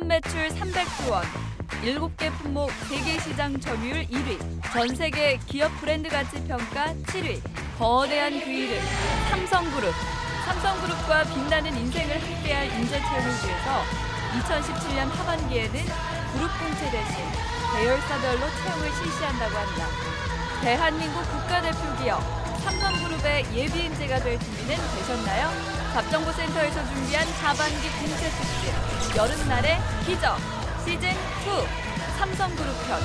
년 매출 300조 원, 7개 품목 세계 시장 점유율 1위, 전 세계 기업 브랜드 가치 평가 7위, 거대한 그 이름 삼성그룹. 삼성그룹과 빛나는 인생을 함께할 인재 채용을 위해서 2017년 하반기에는 그룹 공채 대신 계열사별로 채용을 실시한다고 합니다. 대한민국 국가대표 기업 삼성그룹의 예비 인재가 될 준비는 되셨나요? 잡정보센터에서 준비한 하반기 공채 특집 여름날의 기적 시즌2 삼성그룹 편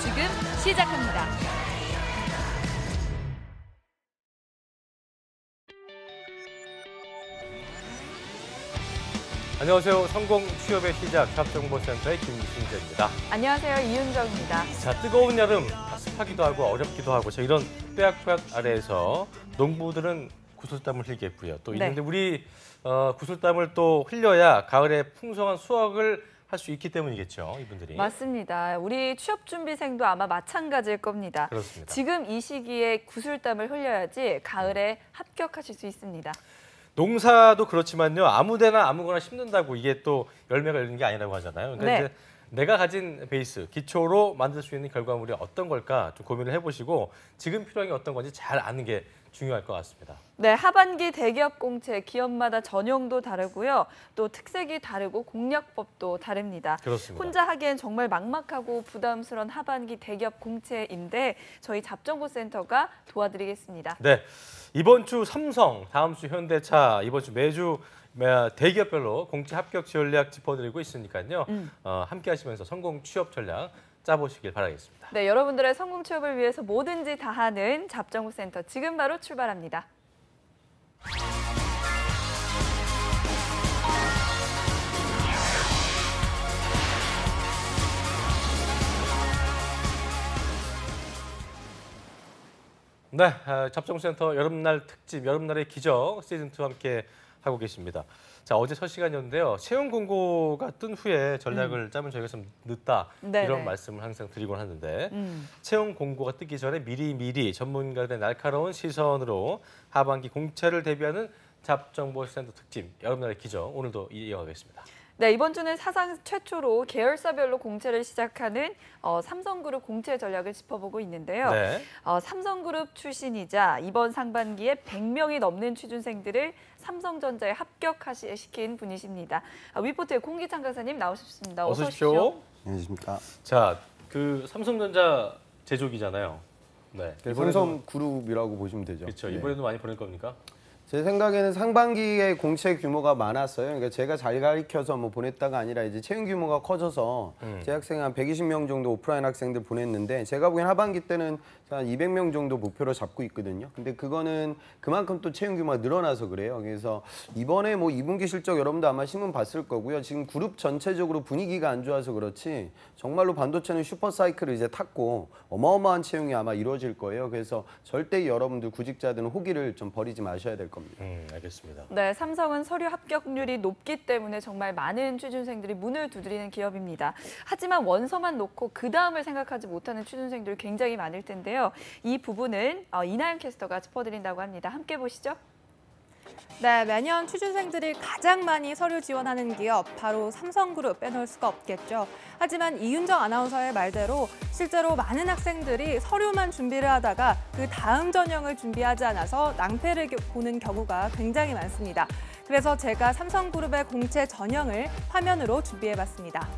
지금 시작합니다. 안녕하세요. 성공 취업의 시작 잡정보센터의 김신재입니다. 안녕하세요. 이윤정입니다. 자, 뜨거운 여름 습하기도 하고 어렵기도 하고 이런 뼈약뼈약 아래에서 농부들은 구슬땀을 흘리겠고요. 또 있는데 우리 구슬땀을 또 흘려야 가을에 풍성한 수확을 할 수 있기 때문이겠죠, 이분들이. 맞습니다. 우리 취업준비생도 아마 마찬가지일 겁니다. 그렇습니다. 지금 이 시기에 구슬땀을 흘려야지 가을에 합격하실 수 있습니다. 농사도 그렇지만요. 아무데나 아무거나 심는다고 이게 또 열매가 열리는 게 아니라고 하잖아요. 그러니까 이제 내가 가진 베이스, 기초로 만들 수 있는 결과물이 어떤 걸까 좀 고민을 해보시고 지금 필요한 게 어떤 건지 잘 아는 게 중요할 것 같습니다. 네, 하반기 대기업 공채 기업마다 전형도 다르고요. 또 특색이 다르고 공략법도 다릅니다. 그렇습니다. 혼자 하기엔 정말 막막하고 부담스러운 하반기 대기업 공채인데 저희 잡정보센터가 도와드리겠습니다. 네, 이번 주 삼성, 다음 주 현대차, 이번 주 매주 대기업별로 공채 합격 전략 짚어드리고 있으니까요. 함께 하시면서 성공 취업 전략 짜보시길 바라겠습니다. 네, 여러분들의 성공 취업을 위해서 뭐든지 다 하는 잡정보센터 지금 바로 출발합니다. 네, 잡정센터 여름날 특집, 여름날의 기적 시즌2 함께 하고 계십니다. 자, 어제 첫 시간이었는데요. 채용 공고가 뜬 후에 전략을 짜면 저희가 좀 늦다 이런 말씀을 항상 드리곤 하는데 채용 공고가 뜨기 전에 미리 전문가들의 날카로운 시선으로 하반기 공채를 대비하는 잡정보센터 특집 여름날의 기적 오늘도 이어가겠습니다. 네, 이번 주는 사상 최초로 계열사별로 공채를 시작하는 삼성그룹 공채 전략을 짚어보고 있는데요. 삼성그룹 출신이자 이번 상반기에 100명이 넘는 취준생들을 삼성전자에 합격시킨 분이십니다. 위포트의 공기창 강사님 나오셨습니다. 어서 오십시오. 안녕하십니까. 자, 그 삼성전자 제조기잖아요. 네, 삼성그룹이라고 보시면 되죠. 그렇죠. 이번에도 많이 보낼 겁니까? 제 생각에는 상반기에 공채 규모가 많았어요. 그러니까 제가 잘 가르쳐서 뭐 보냈다가 아니라 이제 채용 규모가 커져서 제 학생 한 120명 정도 오프라인 학생들 보냈는데 제가 보기엔 하반기 때는 한 200명 정도 목표로 잡고 있거든요. 근데 그거는 그만큼 또 채용 규모가 늘어나서 그래요. 그래서 이번에 뭐 2분기 실적 여러분도 아마 신문 봤을 거고요. 지금 그룹 전체적으로 분위기가 안 좋아서 그렇지 정말로 반도체는 슈퍼 사이클을 이제 탔고 어마어마한 채용이 아마 이루어질 거예요. 그래서 절대 여러분들 구직자들은 호기를 좀 버리지 마셔야 될 겁니다. 알겠습니다. 네, 삼성은 서류 합격률이 높기 때문에 정말 많은 취준생들이 문을 두드리는 기업입니다. 하지만 원서만 놓고 그 다음을 생각하지 못하는 취준생들이 굉장히 많을 텐데요. 이 부분은 이나영 캐스터가 짚어드린다고 합니다. 함께 보시죠. 네, 매년 취준생들이 가장 많이 서류 지원하는 기업, 바로 삼성그룹 빼놓을 수가 없겠죠. 하지만 이윤정 아나운서의 말대로 실제로 많은 학생들이 서류만 준비를 하다가 그 다음 전형을 준비하지 않아서 낭패를 보는 경우가 굉장히 많습니다. 그래서 제가 삼성그룹의 공채 전형을 화면으로 준비해봤습니다.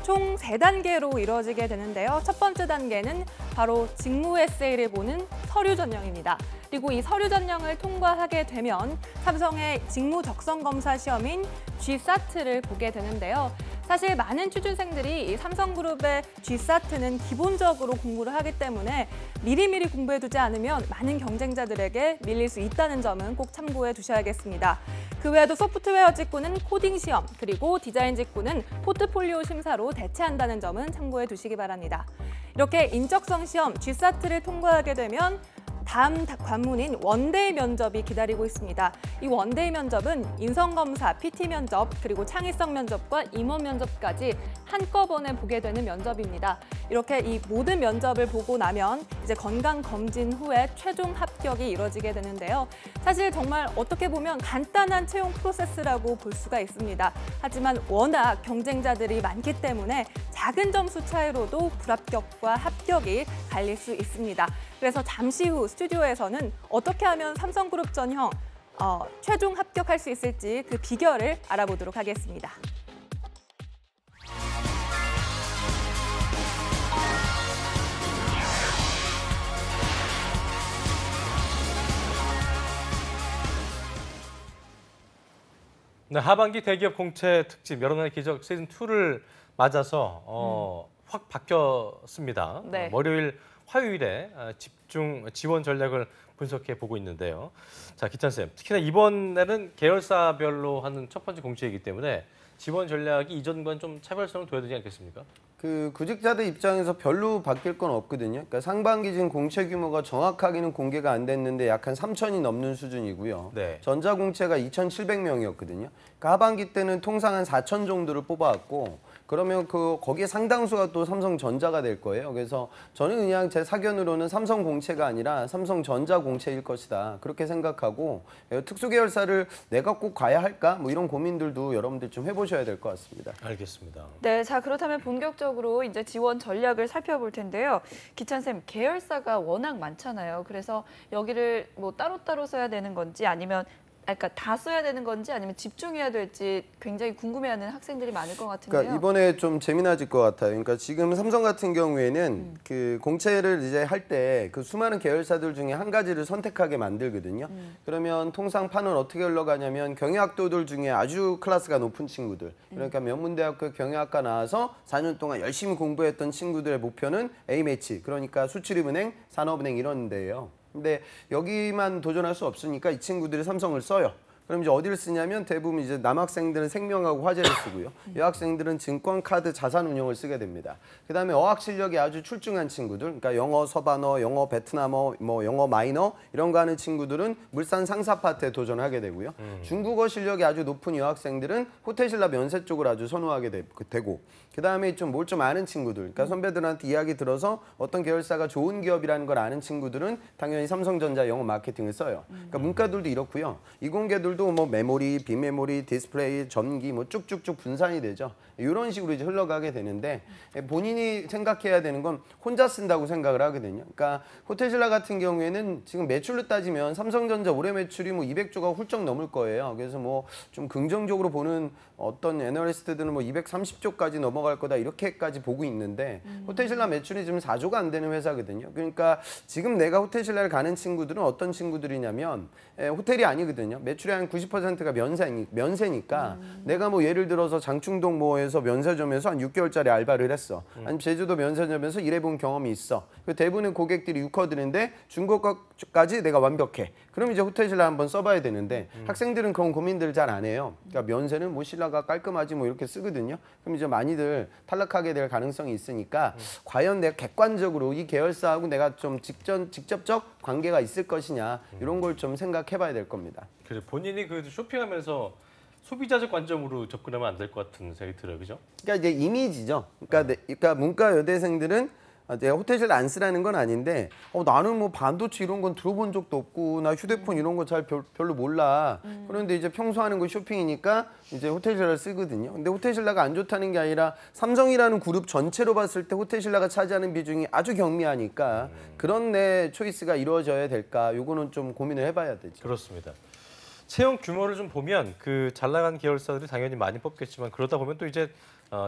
총 3단계로 이루어지게 되는데요. 첫 번째 단계는 바로 직무 에세이를 보는 서류 전형입니다. 그리고 이 서류 전형을 통과하게 되면 삼성의 직무 적성 검사 시험인 GSAT를 보게 되는데요. 사실 많은 취준생들이 이 삼성그룹의 GSAT는 기본적으로 공부를 하기 때문에 미리미리 공부해두지 않으면 많은 경쟁자들에게 밀릴 수 있다는 점은 꼭 참고해 두셔야겠습니다. 그 외에도 소프트웨어 직구는 코딩 시험, 그리고 디자인 직구는 포트폴리오 심사로 대체한다는 점은 참고해 두시기 바랍니다. 이렇게 인적성 시험 GSAT를 통과하게 되면 다음 관문인 원데이 면접이 기다리고 있습니다. 이 원데이 면접은 인성검사, PT 면접, 그리고 창의성 면접과 임원 면접까지 한꺼번에 보게 되는 면접입니다. 이렇게 이 모든 면접을 보고 나면 이제 건강검진 후에 최종 합격이 이뤄지게 되는데요. 사실 정말 어떻게 보면 간단한 채용 프로세스라고 볼 수가 있습니다. 하지만 워낙 경쟁자들이 많기 때문에 작은 점수 차이로도 불합격과 합격이 갈릴 수 있습니다. 그래서 잠시 후 스튜디오에서는 어떻게 하면 삼성그룹 전형 최종 합격할 수 있을지 그 비결을 알아보도록 하겠습니다. 네, 하반기 대기업 공채 특집 여러 나라의 기적 시즌 2를 맞아서 확 바뀌었습니다. 네. 월요일, 화요일에 집중 지원 전략을 분석해 보고 있는데요. 자, 기찬 쌤, 특히나 이번에는 계열사별로 하는 첫 번째 공채이기 때문에 지원 전략이 이전과는 좀 차별성을 둬야 되지 않겠습니까? 그 구직자들 입장에서 별로 바뀔 건 없거든요. 그러니까 상반기 지금 공채 규모가 정확하게는 공개가 안 됐는데 약 한 3,000이 넘는 수준이고요. 네. 전자공채가 2,700명이었거든요. 그러니까 하반기 때는 통상 한 4,000 정도를 뽑아왔고 그러면 거기에 상당수가 또 삼성전자가 될 거예요. 그래서 저는 그냥 제 사견으로는 삼성공채가 아니라 삼성전자공채일 것이다. 그렇게 생각하고 특수계열사를 내가 꼭 가야 할까? 뭐 이런 고민들도 여러분들 좀 해보셔야 될 것 같습니다. 알겠습니다. 네, 자 그렇다면 본격적으로 이제 지원 전략을 살펴볼 텐데요. 기찬 쌤, 계열사가 워낙 많잖아요. 그래서 여기를 뭐 따로따로 써야 되는 건지 아니면 그러니까 다 써야 되는 건지 아니면 집중해야 될지 굉장히 궁금해하는 학생들이 많을 것 같은데요. 그러니까 이번에 좀 재미나질 것 같아요. 그러니까 지금 삼성 같은 경우에는 그 공채를 이제 할 때 그 수많은 계열사들 중에 한 가지를 선택하게 만들거든요. 그러면 통상 판은 어떻게 흘러가냐면 경영학도들 중에 아주 클래스가 높은 친구들, 그러니까 명문대학교 경영학과 나와서 4년 동안 열심히 공부했던 친구들의 목표는 A매치, 그러니까 수출입은행, 산업은행 이런 데예요. 근데 여기만 도전할 수 없으니까 이 친구들이 삼성을 써요. 그럼 이제 어디를 쓰냐면 대부분 이제 남학생들은 생명하고 화재를 쓰고요. 여학생들은 증권, 카드, 자산 운용을 쓰게 됩니다. 그다음에 어학 실력이 아주 출중한 친구들, 그러니까 영어 서반어, 영어 베트남어, 뭐 영어 마이너 이런 거 하는 친구들은 물산 상사 파트에 도전하게 되고요. 중국어 실력이 아주 높은 여학생들은 호텔신라 면세 쪽을 아주 선호하게 되고 그다음에 좀 뭘 좀 아는 친구들, 그러니까 선배들한테 이야기 들어서 어떤 계열사가 좋은 기업이라는 걸 아는 친구들은 당연히 삼성전자 영어 마케팅을 써요. 그러니까 문과들도 이렇고요. 이공계들도 뭐 메모리, 비메모리, 디스플레이, 전기 뭐 쭉쭉쭉 분산이 되죠. 이런 식으로 이제 흘러가게 되는데 본인이 생각해야 되는 건 혼자 쓴다고 생각을 하거든요. 그러니까 호텔신라 같은 경우에는 지금 매출로 따지면 삼성전자 올해 매출이 뭐 200조가 훌쩍 넘을 거예요. 그래서 뭐 좀 긍정적으로 보는 어떤 애널리스트들은 뭐 230조까지 넘어갈 거다 이렇게까지 보고 있는데 호텔신라 매출이 지금 4조가 안 되는 회사거든요. 그러니까 지금 내가 호텔신라를 가는 친구들은 어떤 친구들이냐면 호텔이 아니거든요. 매출의 한 90%가 면세니까 내가 뭐 예를 들어서 장충동 뭐에서 면세점에서 한 6개월짜리 알바를 했어. 아니면 제주도 면세점에서 일해본 경험이 있어. 대부분의 고객들이 유커들인데 중고가까지 내가 완벽해. 그럼 이제 호텔신라 한번 써봐야 되는데 학생들은 그런 고민들을 잘 안 해요. 그러니까 면세는 뭐 신라가 깔끔하지 뭐 이렇게 쓰거든요. 그럼 이제 많이들 탈락하게 될 가능성이 있으니까 과연 내가 객관적으로 이 계열사하고 내가 좀 직접적 관계가 있을 것이냐 이런 걸 좀 생각해봐야 될 겁니다. 그래 본인이 그 쇼핑하면서 소비자적 관점으로 접근하면 안 될 것 같은 생각이 들어요, 그죠? 그러니까 이제 이미지죠. 그러니까 문과 여대생들은 내가 호텔신라 안 쓰라는 건 아닌데 나는 뭐 반도체 이런 건 들어본 적도 없고 나 휴대폰 이런 거 잘 별로 몰라. 그런데 이제 평소 하는 거 쇼핑이니까 이제 호텔신라를 쓰거든요. 근데 호텔신라가 안 좋다는 게 아니라 삼성이라는 그룹 전체로 봤을 때 호텔신라가 차지하는 비중이 아주 경미하니까 그런 내 초이스가 이루어져야 될까? 요거는 좀 고민을 해봐야 되죠. 그렇습니다. 채용 규모를 좀 보면 그 잘 나가는 계열사들이 당연히 많이 뽑겠지만 그러다 보면 또 이제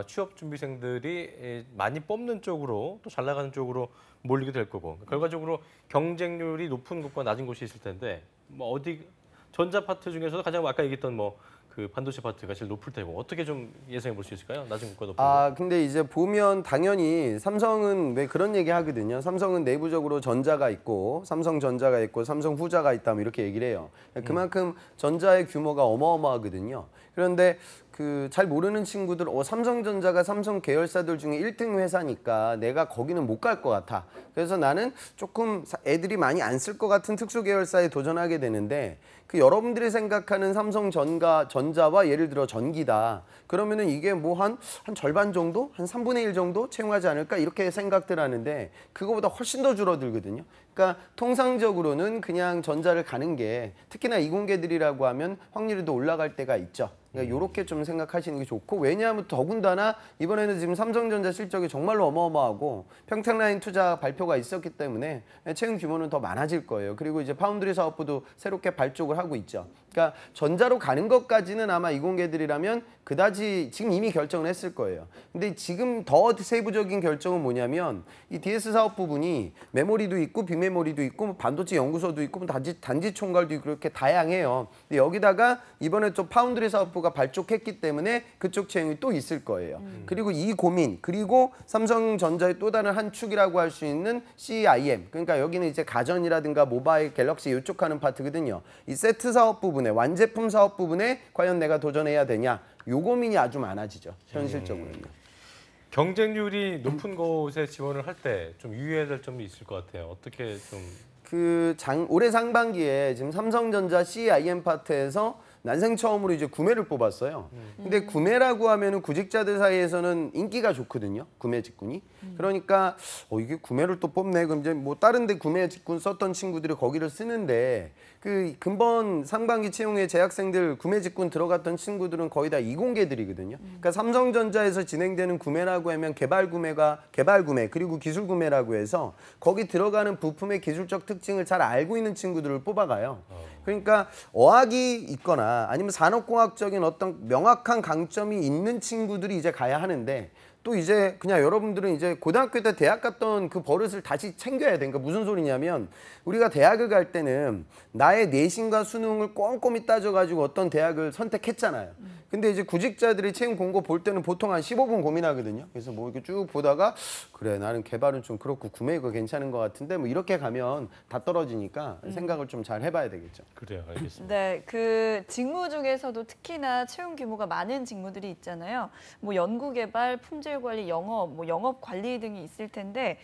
취업 준비생들이 많이 뽑는 쪽으로 또 잘 나가는 쪽으로 몰리게 될 거고 결과적으로 경쟁률이 높은 곳과 낮은 곳이 있을 텐데 뭐 어디 전자 파트 중에서도 가장 아까 얘기했던 뭐 그 반도체 파트가 제일 높을 테고 어떻게 좀 예상해 볼 수 있을까요? 낮은 곳과 높은 곳. 근데 이제 보면 당연히 삼성은 왜 그런 얘기 하거든요. 삼성은 내부적으로 전자가 있고 삼성전자가 있고 삼성후자가 있다 뭐 이렇게 얘기를 해요. 그만큼 전자의 규모가 어마어마하거든요. 그런데 그 잘 모르는 친구들, 삼성전자가 삼성 계열사들 중에 1등 회사니까 내가 거기는 못 갈 것 같아. 그래서 나는 조금 애들이 많이 안 쓸 것 같은 특수 계열사에 도전하게 되는데, 그 여러분들이 생각하는 삼성전자와 예를 들어 전기다. 그러면은 이게 뭐 한 절반 정도? 한 3분의 1 정도 채용하지 않을까? 이렇게 생각들 하는데 그거보다 훨씬 더 줄어들거든요. 그러니까 통상적으로는 그냥 전자를 가는 게, 특히나 이공계들이라고 하면 확률이 더 올라갈 때가 있죠. 그러니까 이렇게 좀 생각하시는 게 좋고, 왜냐하면 더군다나 이번에는 지금 삼성전자 실적이 정말로 어마어마하고 평택라인 투자 발표가 있었기 때문에 채용 규모는 더 많아질 거예요. 그리고 이제 파운드리 사업부도 새롭게 발족을 하고 있죠. 그러니까 전자로 가는 것까지는 아마 이공계들이라면 그다지 지금 이미 결정을 했을 거예요. 근데 지금 더 세부적인 결정은 뭐냐면, 이 DS 사업 부분이 메모리도 있고 비메모리도 있고 반도체 연구소도 있고 단지 총괄도 있고 그렇게 다양해요. 근데 여기다가 이번에 또 파운드리 사업부가 발족했기 때문에 그쪽 채용이 또 있을 거예요. 그리고 이 고민, 그리고 삼성전자의 또 다른 한 축이라고 할 수 있는 CIM, 그러니까 여기는 이제 가전이라든가 모바일, 갤럭시 이쪽 하는 파트거든요. 이 세트 사업 부분에, 완제품 사업 부분에 과연 내가 도전해야 되냐, 요 고민이 아주 많아지죠, 현실적으로는요. 경쟁률이 높은 곳에 지원을 할 때 좀 유의해야 될 점이 있을 것 같아요. 어떻게 좀 올해 상반기에 지금 삼성전자 CIM 파트에서 난생 처음으로 이제 구매를 뽑았어요. 근데 구매라고 하면은 구직자들 사이에서는 인기가 좋거든요. 구매 직군이. 그러니까 이게 구매를 또 뽑네. 그럼 이제 뭐 다른 데 구매 직군 썼던 친구들이 거기를 쓰는데, 그 근본 상반기 채용에 재학생들 구매 직군 들어갔던 친구들은 거의 다 이공계들이거든요. 그러니까 삼성전자에서 진행되는 구매라고 하면 개발 구매 그리고 기술 구매라고 해서 거기 들어가는 부품의 기술적 특징을 잘 알고 있는 친구들을 뽑아가요. 그러니까 어학이 있거나 아니면 산업공학적인 어떤 명확한 강점이 있는 친구들이 이제 가야 하는데, 또 이제 그냥 여러분들은 이제 고등학교 때 대학 갔던 그 버릇을 다시 챙겨야 돼. 그러니까 무슨 소리냐면, 우리가 대학을 갈 때는 나의 내신과 수능을 꼼꼼히 따져가지고 어떤 대학을 선택했잖아요. 근데 이제 구직자들이 채용 공고 볼 때는 보통 한 15분 고민하거든요. 그래서 뭐 이렇게 쭉 보다가, 그래 나는 개발은 좀 그렇고 구매 이거 괜찮은 것 같은데, 뭐 이렇게 가면 다 떨어지니까 생각을 좀 잘 해봐야 되겠죠. 그래요, 알겠습니다. 네, 그 직무 중에서도 특히나 채용 규모가 많은 직무들이 있잖아요. 뭐 연구개발, 품질관리, 영업, 뭐 영업관리 등이 있을 텐데,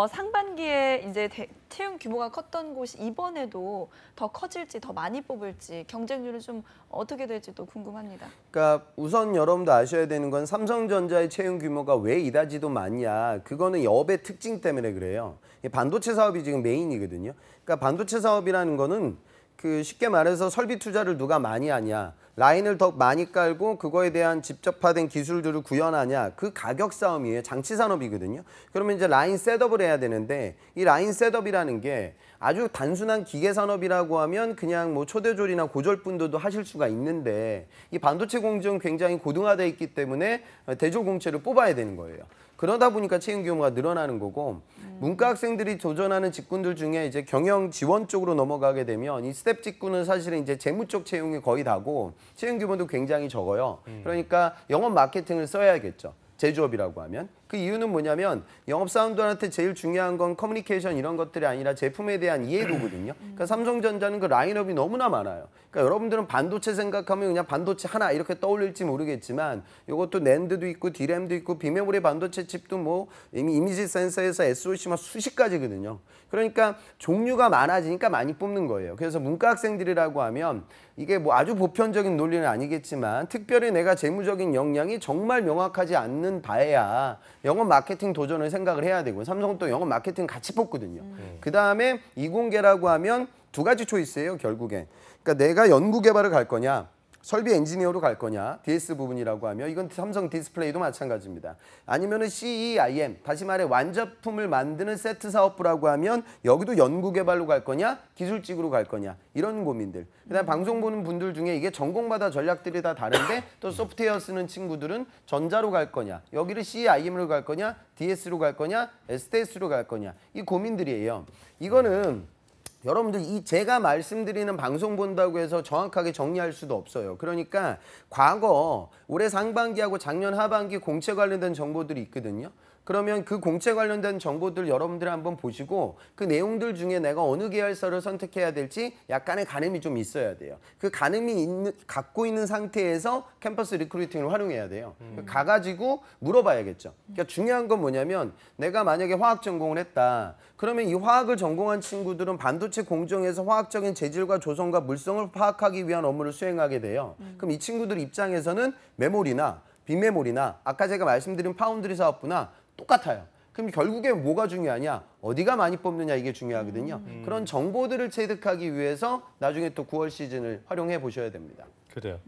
상반기에 이제 채용 규모가 컸던 곳이 이번에도 더 커질지, 더 많이 뽑을지, 경쟁률은 좀 어떻게 될지도 궁금합니다. 그러니까 우선 여러분도 아셔야 되는 건, 삼성전자의 채용 규모가 왜 이다지도 많냐, 그거는 업의 특징 때문에 그래요. 반도체 사업이 지금 메인이거든요. 그러니까 반도체 사업이라는 거는 그 쉽게 말해서 설비 투자를 누가 많이 하냐, 라인을 더 많이 깔고 그거에 대한 집적화된 기술들을 구현하냐, 그 가격 싸움이에요. 장치 산업이거든요. 그러면 이제 라인 셋업을 해야 되는데, 이 라인 셋업이라는 게 아주 단순한 기계 산업이라고 하면 그냥 뭐 초대졸이나 고졸분들도 하실 수가 있는데, 이 반도체 공정은 굉장히 고등화되어 있기 때문에 대졸 공채를 뽑아야 되는 거예요. 그러다 보니까 채용 규모가 늘어나는 거고, 문과 학생들이 도전하는 직군들 중에 이제 경영 지원 쪽으로 넘어가게 되면 이 스텝 직군은 사실은 이제 재무 쪽 채용이 거의 다고 채용 규모도 굉장히 적어요. 그러니까 영업 마케팅을 써야겠죠. 제조업이라고 하면. 그 이유는 뭐냐면, 영업사원들한테 제일 중요한 건 커뮤니케이션 이런 것들이 아니라 제품에 대한 이해도거든요. 그러니까 삼성전자는 그 라인업이 너무나 많아요. 그러니까 여러분들은 반도체 생각하면 그냥 반도체 하나 이렇게 떠올릴지 모르겠지만, 이것도 낸드도 있고 디램도 있고 비메모리 반도체 칩도 뭐 이미 이미지 센서에서 SOC만 수십 가지거든요. 그러니까 종류가 많아지니까 많이 뽑는 거예요. 그래서 문과 학생들이라고 하면 이게 뭐 아주 보편적인 논리는 아니겠지만, 특별히 내가 재무적인 역량이 정말 명확하지 않는 바에야 영업 마케팅 도전을 생각을 해야 되고, 삼성은 또 영업 마케팅 같이 뽑거든요. 그 다음에 이공계라고 하면 두 가지 초이스예요, 결국엔. 그러니까 내가 연구 개발을 갈 거냐, 설비 엔지니어로 갈 거냐, DS 부분이라고 하면 이건 삼성 디스플레이도 마찬가지입니다. 아니면은 CEIM, 다시 말해 완제품을 만드는 세트 사업부라고 하면 여기도 연구 개발로 갈 거냐, 기술직으로 갈 거냐, 이런 고민들. 그다음 방송 보는 분들 중에 이게 전공마다 전략들이 다 다른데, 또 소프트웨어 쓰는 친구들은 전자로 갈 거냐, 여기를 CEIM으로 갈 거냐, DS로 갈 거냐, STS로 갈 거냐, 이 고민들이에요. 이거는 여러분들 제가 말씀드리는 방송 본다고 해서 정확하게 정리할 수도 없어요. 그러니까 과거 올해 상반기하고 작년 하반기 공채 관련된 정보들이 있거든요. 그러면 그 공채 관련된 정보들 여러분들이 한번 보시고 그 내용들 중에 내가 어느 계열사를 선택해야 될지 약간의 가늠이 좀 있어야 돼요. 그 가늠이 갖고 있는 상태에서 캠퍼스 리크루팅을 활용해야 돼요. 가가지고 물어봐야겠죠. 그러니까 중요한 건 뭐냐면 내가 만약에 화학 전공을 했다. 그러면 이 화학을 전공한 친구들은 반도체 공정에서 화학적인 재질과 조성과 물성을 파악하기 위한 업무를 수행하게 돼요. 그럼 이 친구들 입장에서는 메모리나 비메모리나 아까 제가 말씀드린 파운드리 사업부나 똑같아요. 그럼 결국에 뭐가 중요하냐? 어디가 많이 뽑느냐 이게 중요하거든요. 그런 정보들을 체득하기 위해서 나중에 또 9월 시즌을 활용해 보셔야 됩니다. 그래요.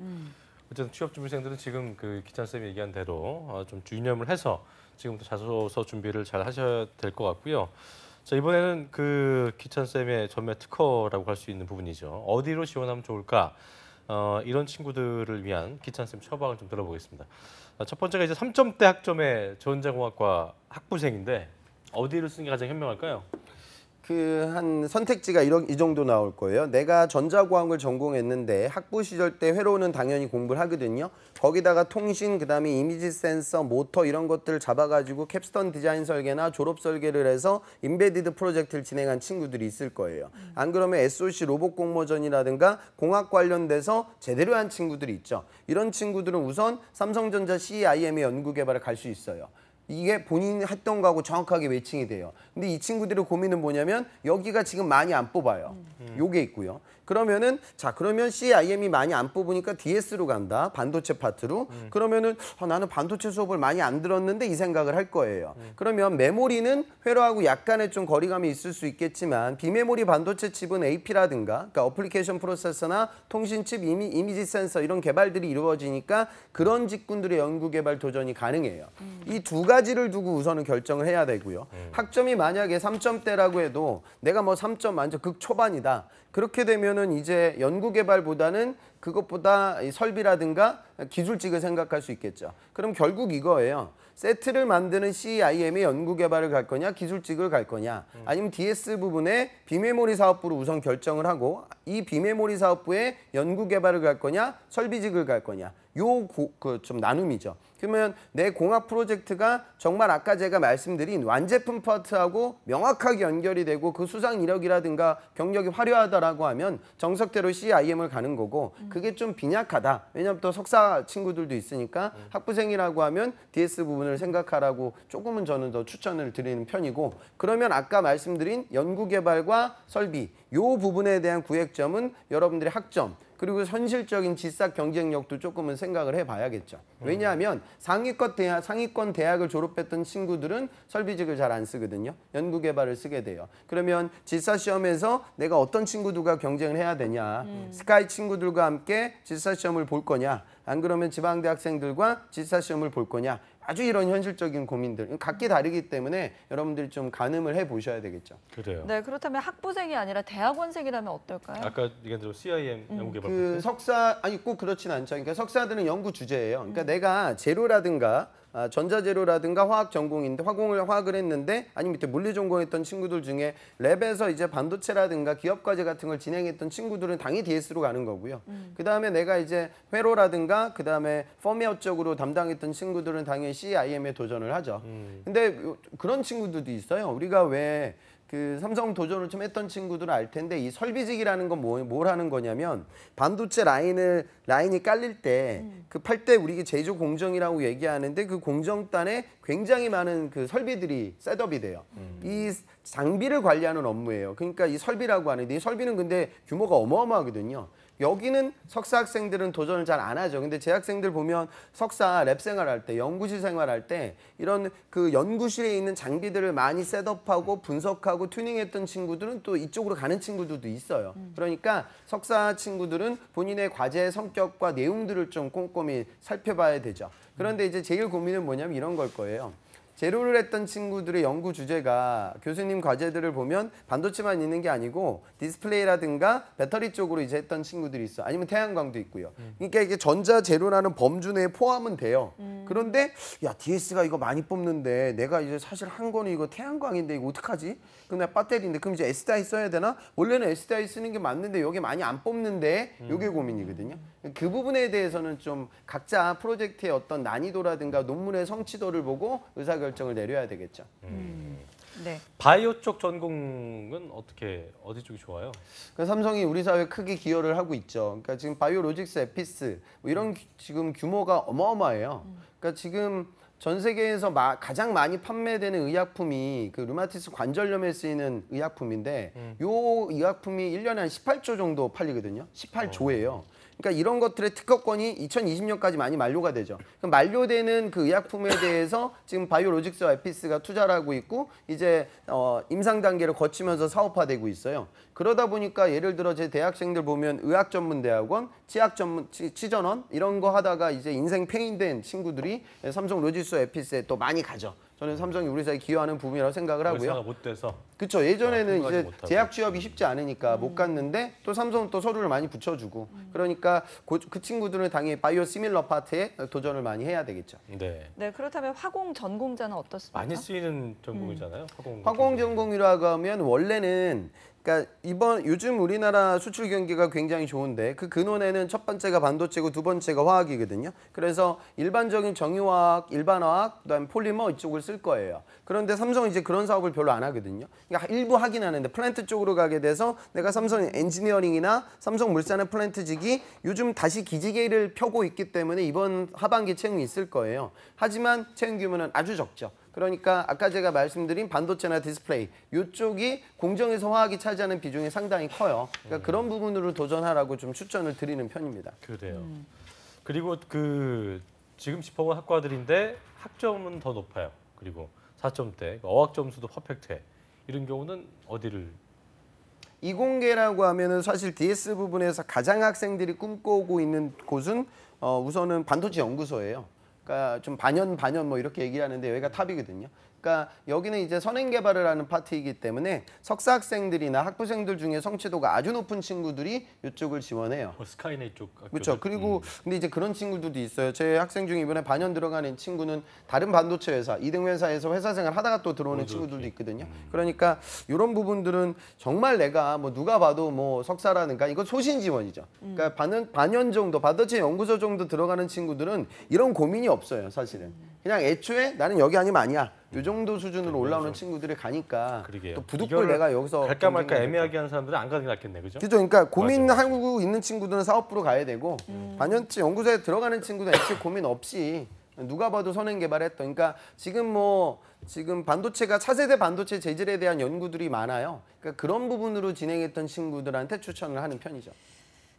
어쨌든 취업준비생들은 지금 그 기찬 쌤이 얘기한 대로 좀 유념을 해서 지금부터 자소서 준비를 잘 하셔야 될 것 같고요. 자, 이번에는 그 기찬 쌤의 전매 특허라고 할 수 있는 부분이죠. 어디로 지원하면 좋을까? 이런 친구들을 위한 기찬 쌤 처방을 좀 들어보겠습니다. 첫 번째가 이제 3점대 학점의 전자공학과 학부생인데 어디를 쓰는 게 가장 현명할까요? 그 한 선택지가 이 정도 나올 거예요. 내가 전자공학을 전공했는데 학부 시절 때 회로는 당연히 공부를 하거든요. 거기다가 통신, 그다음에 이미지 센서, 모터 이런 것들을 잡아가지고 캡스톤 디자인 설계나 졸업 설계를 해서 임베디드 프로젝트를 진행한 친구들이 있을 거예요. 안 그러면 SOC 로봇 공모전이라든가 공학 관련돼서 제대로 한 친구들이 있죠. 이런 친구들은 우선 삼성전자 CIM의 연구개발을 갈 수 있어요. 이게 본인이 했던 거하고 정확하게 매칭이 돼요. 근데 이 친구들의 고민은 뭐냐면 여기가 지금 많이 안 뽑아요. 요게 있고요. 그러면은 그러면 CIM이 많이 안 뽑으니까 DS로 간다. 반도체 파트로. 그러면은 나는 반도체 수업을 많이 안 들었는데 이 생각을 할 거예요. 그러면 메모리는 회로하고 약간의 좀 거리감이 있을 수 있겠지만 비메모리 반도체 칩은 AP라든가 그러니까 어플리케이션 프로세서나 통신 칩, 이미지 센서 이런 개발들이 이루어지니까 그런 직군들의 연구 개발 도전이 가능해요. 이 두 가지를 두고 우선은 결정을 해야 되고요. 학점이 만약에 3점대라고 해도 내가 뭐 3점 완전 극초반이다. 그렇게 되면은 이제 연구개발보다는 그것보다 이 설비라든가 기술직을 생각할 수 있겠죠. 그럼 결국 이거예요. 세트를 만드는 CIM의 연구개발을 갈 거냐, 기술직을 갈 거냐, 아니면 DS 부분에 비메모리 사업부로 우선 결정을 하고 이 비메모리 사업부에 연구개발을 갈 거냐, 설비직을 갈 거냐. 좀 나눔이죠. 그러면 내 공학 프로젝트가 정말 아까 제가 말씀드린 완제품 파트하고 명확하게 연결이 되고 그 수상 이력이라든가 경력이 화려하다라고 하면 정석대로 CIM을 가는 거고 그게 좀 빈약하다. 왜냐하면 또 석사 친구들도 있으니까 학부생이라고 하면 DS 부분을 생각하라고 조금은 저는 더 추천을 드리는 편이고 그러면 아까 말씀드린 연구개발과 설비 요 부분에 대한 구획점은 여러분들의 학점 그리고 현실적인 지사 경쟁력도 조금은 생각을 해봐야겠죠. 왜냐하면 상위권 대학을 졸업했던 친구들은 설비직을 잘 안 쓰거든요. 연구개발을 쓰게 돼요. 그러면 지사 시험에서 내가 어떤 친구들과 경쟁을 해야 되냐. 스카이 친구들과 함께 지사 시험을 볼 거냐. 안 그러면 지방대 학생들과 지사 시험을 볼 거냐. 아주 이런 현실적인 고민들 각기 다르기 때문에 여러분들이 좀 가늠을 해보셔야 되겠죠. 그래요. 네, 그렇다면 학부생이 아니라 대학원생이라면 어떨까요? 아까 얘기한 대로 CIM 연구개발. 그 석사 아니 꼭 그렇진 않죠. 그러니까 석사들은 연구 주제예요. 그러니까 내가 재료라든가 전자재료라든가 화학 전공인데 화학을 했는데 아니면 밑에 물리 전공했던 친구들 중에 랩에서 이제 반도체라든가 기업 과제 같은 걸 진행했던 친구들은 당연히 DS로 가는 거고요. 그다음에 내가 이제 회로라든가 그다음에 펌웨어 쪽으로 담당했던 친구들은 당연히 CIM에 도전을 하죠. 근데 그런 친구들도 있어요. 우리가 왜 그 삼성 도전을 좀 했던 친구들은 알 텐데 이 설비직이라는 건 뭘 하는 거냐면 반도체 라인이 깔릴 때 그 팔 때 우리 제조 공정이라고 얘기하는데 그 공정단에 굉장히 많은 그 설비들이 셋업이 돼요. 이 장비를 관리하는 업무예요. 그러니까 이 설비라고 하는데 이 설비는 근데 규모가 어마어마하거든요. 여기는 석사 학생들은 도전을 잘 안 하죠. 근데 제 학생들 보면 석사 랩 생활할 때, 연구실 생활할 때 이런 그 연구실에 있는 장비들을 많이 셋업하고 분석하고 튜닝했던 친구들은 또 이쪽으로 가는 친구들도 있어요. 그러니까 석사 친구들은 본인의 과제의 성격과 내용들을 좀 꼼꼼히 살펴봐야 되죠. 그런데 이제 제일 고민은 뭐냐면 이런 걸 거예요. 재료를 했던 친구들의 연구 주제가 교수님 과제들을 보면 반도체만 있는 게 아니고 디스플레이라든가 배터리 쪽으로 이제 했던 친구들이 있어. 아니면 태양광도 있고요. 그러니까 이게 전자 재료라는 범주 내에 포함은 돼요. 그런데 야 DS가 이거 많이 뽑는데 내가 이제 사실 한 거는 이거 태양광인데 이거 어떡하지? 그럼 나 배터리인데 그럼 이제 SDI 써야 되나? 원래는 SDI 쓰는 게 맞는데 여기 많이 안 뽑는데 이게 고민이거든요. 그 부분에 대해서는 좀 각자 프로젝트의 어떤 난이도라든가 논문의 성취도를 보고 의사결정을 내려야 되겠죠. 네. 바이오 쪽 전공은 어디 쪽이 좋아요? 그러니까 삼성이 우리 사회에 크게 기여를 하고 있죠. 그러니까 지금 바이오로직스, 에피스 뭐 이런 지금 규모가 어마어마해요. 그러니까 지금 전 세계에서 가장 많이 판매되는 의약품이 그 류마티스 관절염에 쓰이는 의약품인데 요 의약품이 1년에 한 18조 정도 팔리거든요. 18조예요. 그러니까 이런 것들의 특허권이 2020년까지 많이 만료가 되죠. 그럼 만료되는 그 의약품에 대해서 지금 바이오로직스와 에피스가 투자를 하고 있고 이제 임상 단계를 거치면서 사업화되고 있어요. 그러다 보니까 예를 들어 제 대학생들 보면 의학전문대학원, 치전원 이런 거 하다가 이제 인생 폐인된 친구들이 삼성 로직스와 에피스에 또 많이 가죠. 저는 삼성이 우리 사회에 기여하는 부분이라고 생각을 하고요. 의사가 못 돼서. 그렇죠. 예전에는 통과하지 이제 못하고. 제약 취업이 쉽지 않으니까 못 갔는데 또 삼성은 또 서류를 많이 붙여주고 그러니까 그 친구들은 당연히 바이오 시밀러 파트에 도전을 많이 해야 되겠죠. 네. 네, 그렇다면 화공 전공자는 어떻습니까? 많이 쓰이는 전공이잖아요. 화공 전공이라고 하면 원래는 그러니까 요즘 우리나라 수출 경기가 굉장히 좋은데 그 근원에는 첫 번째가 반도체고 두 번째가 화학이거든요. 그래서 일반적인 정유화학, 일반화학, 그다음에 폴리머 이쪽을 쓸 거예요. 그런데 삼성은 이제 그런 사업을 별로 안 하거든요. 그러니까 일부 하긴 하는데 플랜트 쪽으로 가게 돼서 내가 삼성 엔지니어링이나 삼성물산의 플랜트직이 요즘 다시 기지개를 펴고 있기 때문에 이번 하반기 채용이 있을 거예요. 하지만 채용 규모는 아주 적죠. 그러니까 아까 제가 말씀드린 반도체나 디스플레이 이쪽이 공정에서 화학이 차지하는 비중이 상당히 커요. 그러니까 그런 부분으로 도전하라고 좀 추천을 드리는 편입니다. 그래요. 그리고 지금 짚어본 학과들인데 학점은 더 높아요. 그리고 4점대, 어학 점수도 퍼펙트해. 이런 경우는 어디를? 이공계라고 하면은 사실 DS 부분에서 가장 학생들이 꿈꿔오고 있는 곳은 우선은 반도체 연구소예요. 그러니까 좀 반연 뭐 이렇게 얘기하는데 여기가 탑이거든요. 그러니까 여기는 이제 선행 개발을 하는 파트이기 때문에 석사 학생들이나 학부생들 중에 성취도가 아주 높은 친구들이 이쪽을 지원해요. 스카이넷 쪽 학교. 그렇죠. 그리고 근데 이제 그런 친구들도 있어요. 제 학생 중에 이번에 반연 들어가는 친구는 다른 반도체 회사, 2등 회사에서 회사 생활 하다가 또 들어오는 친구들도 있거든요. 그러니까 이런 부분들은 정말 내가 뭐 누가 봐도 뭐 석사라든가 이거 소신 지원이죠. 그러니까 반연 정도, 반도체 연구소 정도 들어가는 친구들은 이런 고민이 없어요, 사실은. 그냥 애초에 나는 여기 아니면 아니야. 이 정도 수준으로 올라오는 친구들이 가니까 그러게요. 또 부득불 내가 여기서 갈까 말까 애매하게 하는 사람들은 안 가는 게 낫겠네, 그죠? 그죠? 그러니까 고민하고 있는 친구들은 사업부로 가야 되고 반연치 연구소에 들어가는 친구들은 애초에 고민 없이 누가 봐도 선행 개발했던. 그러니까 지금 반도체가 차세대 반도체 재질에 대한 연구들이 많아요. 그러니까 그런 부분으로 진행했던 친구들한테 추천을 하는 편이죠.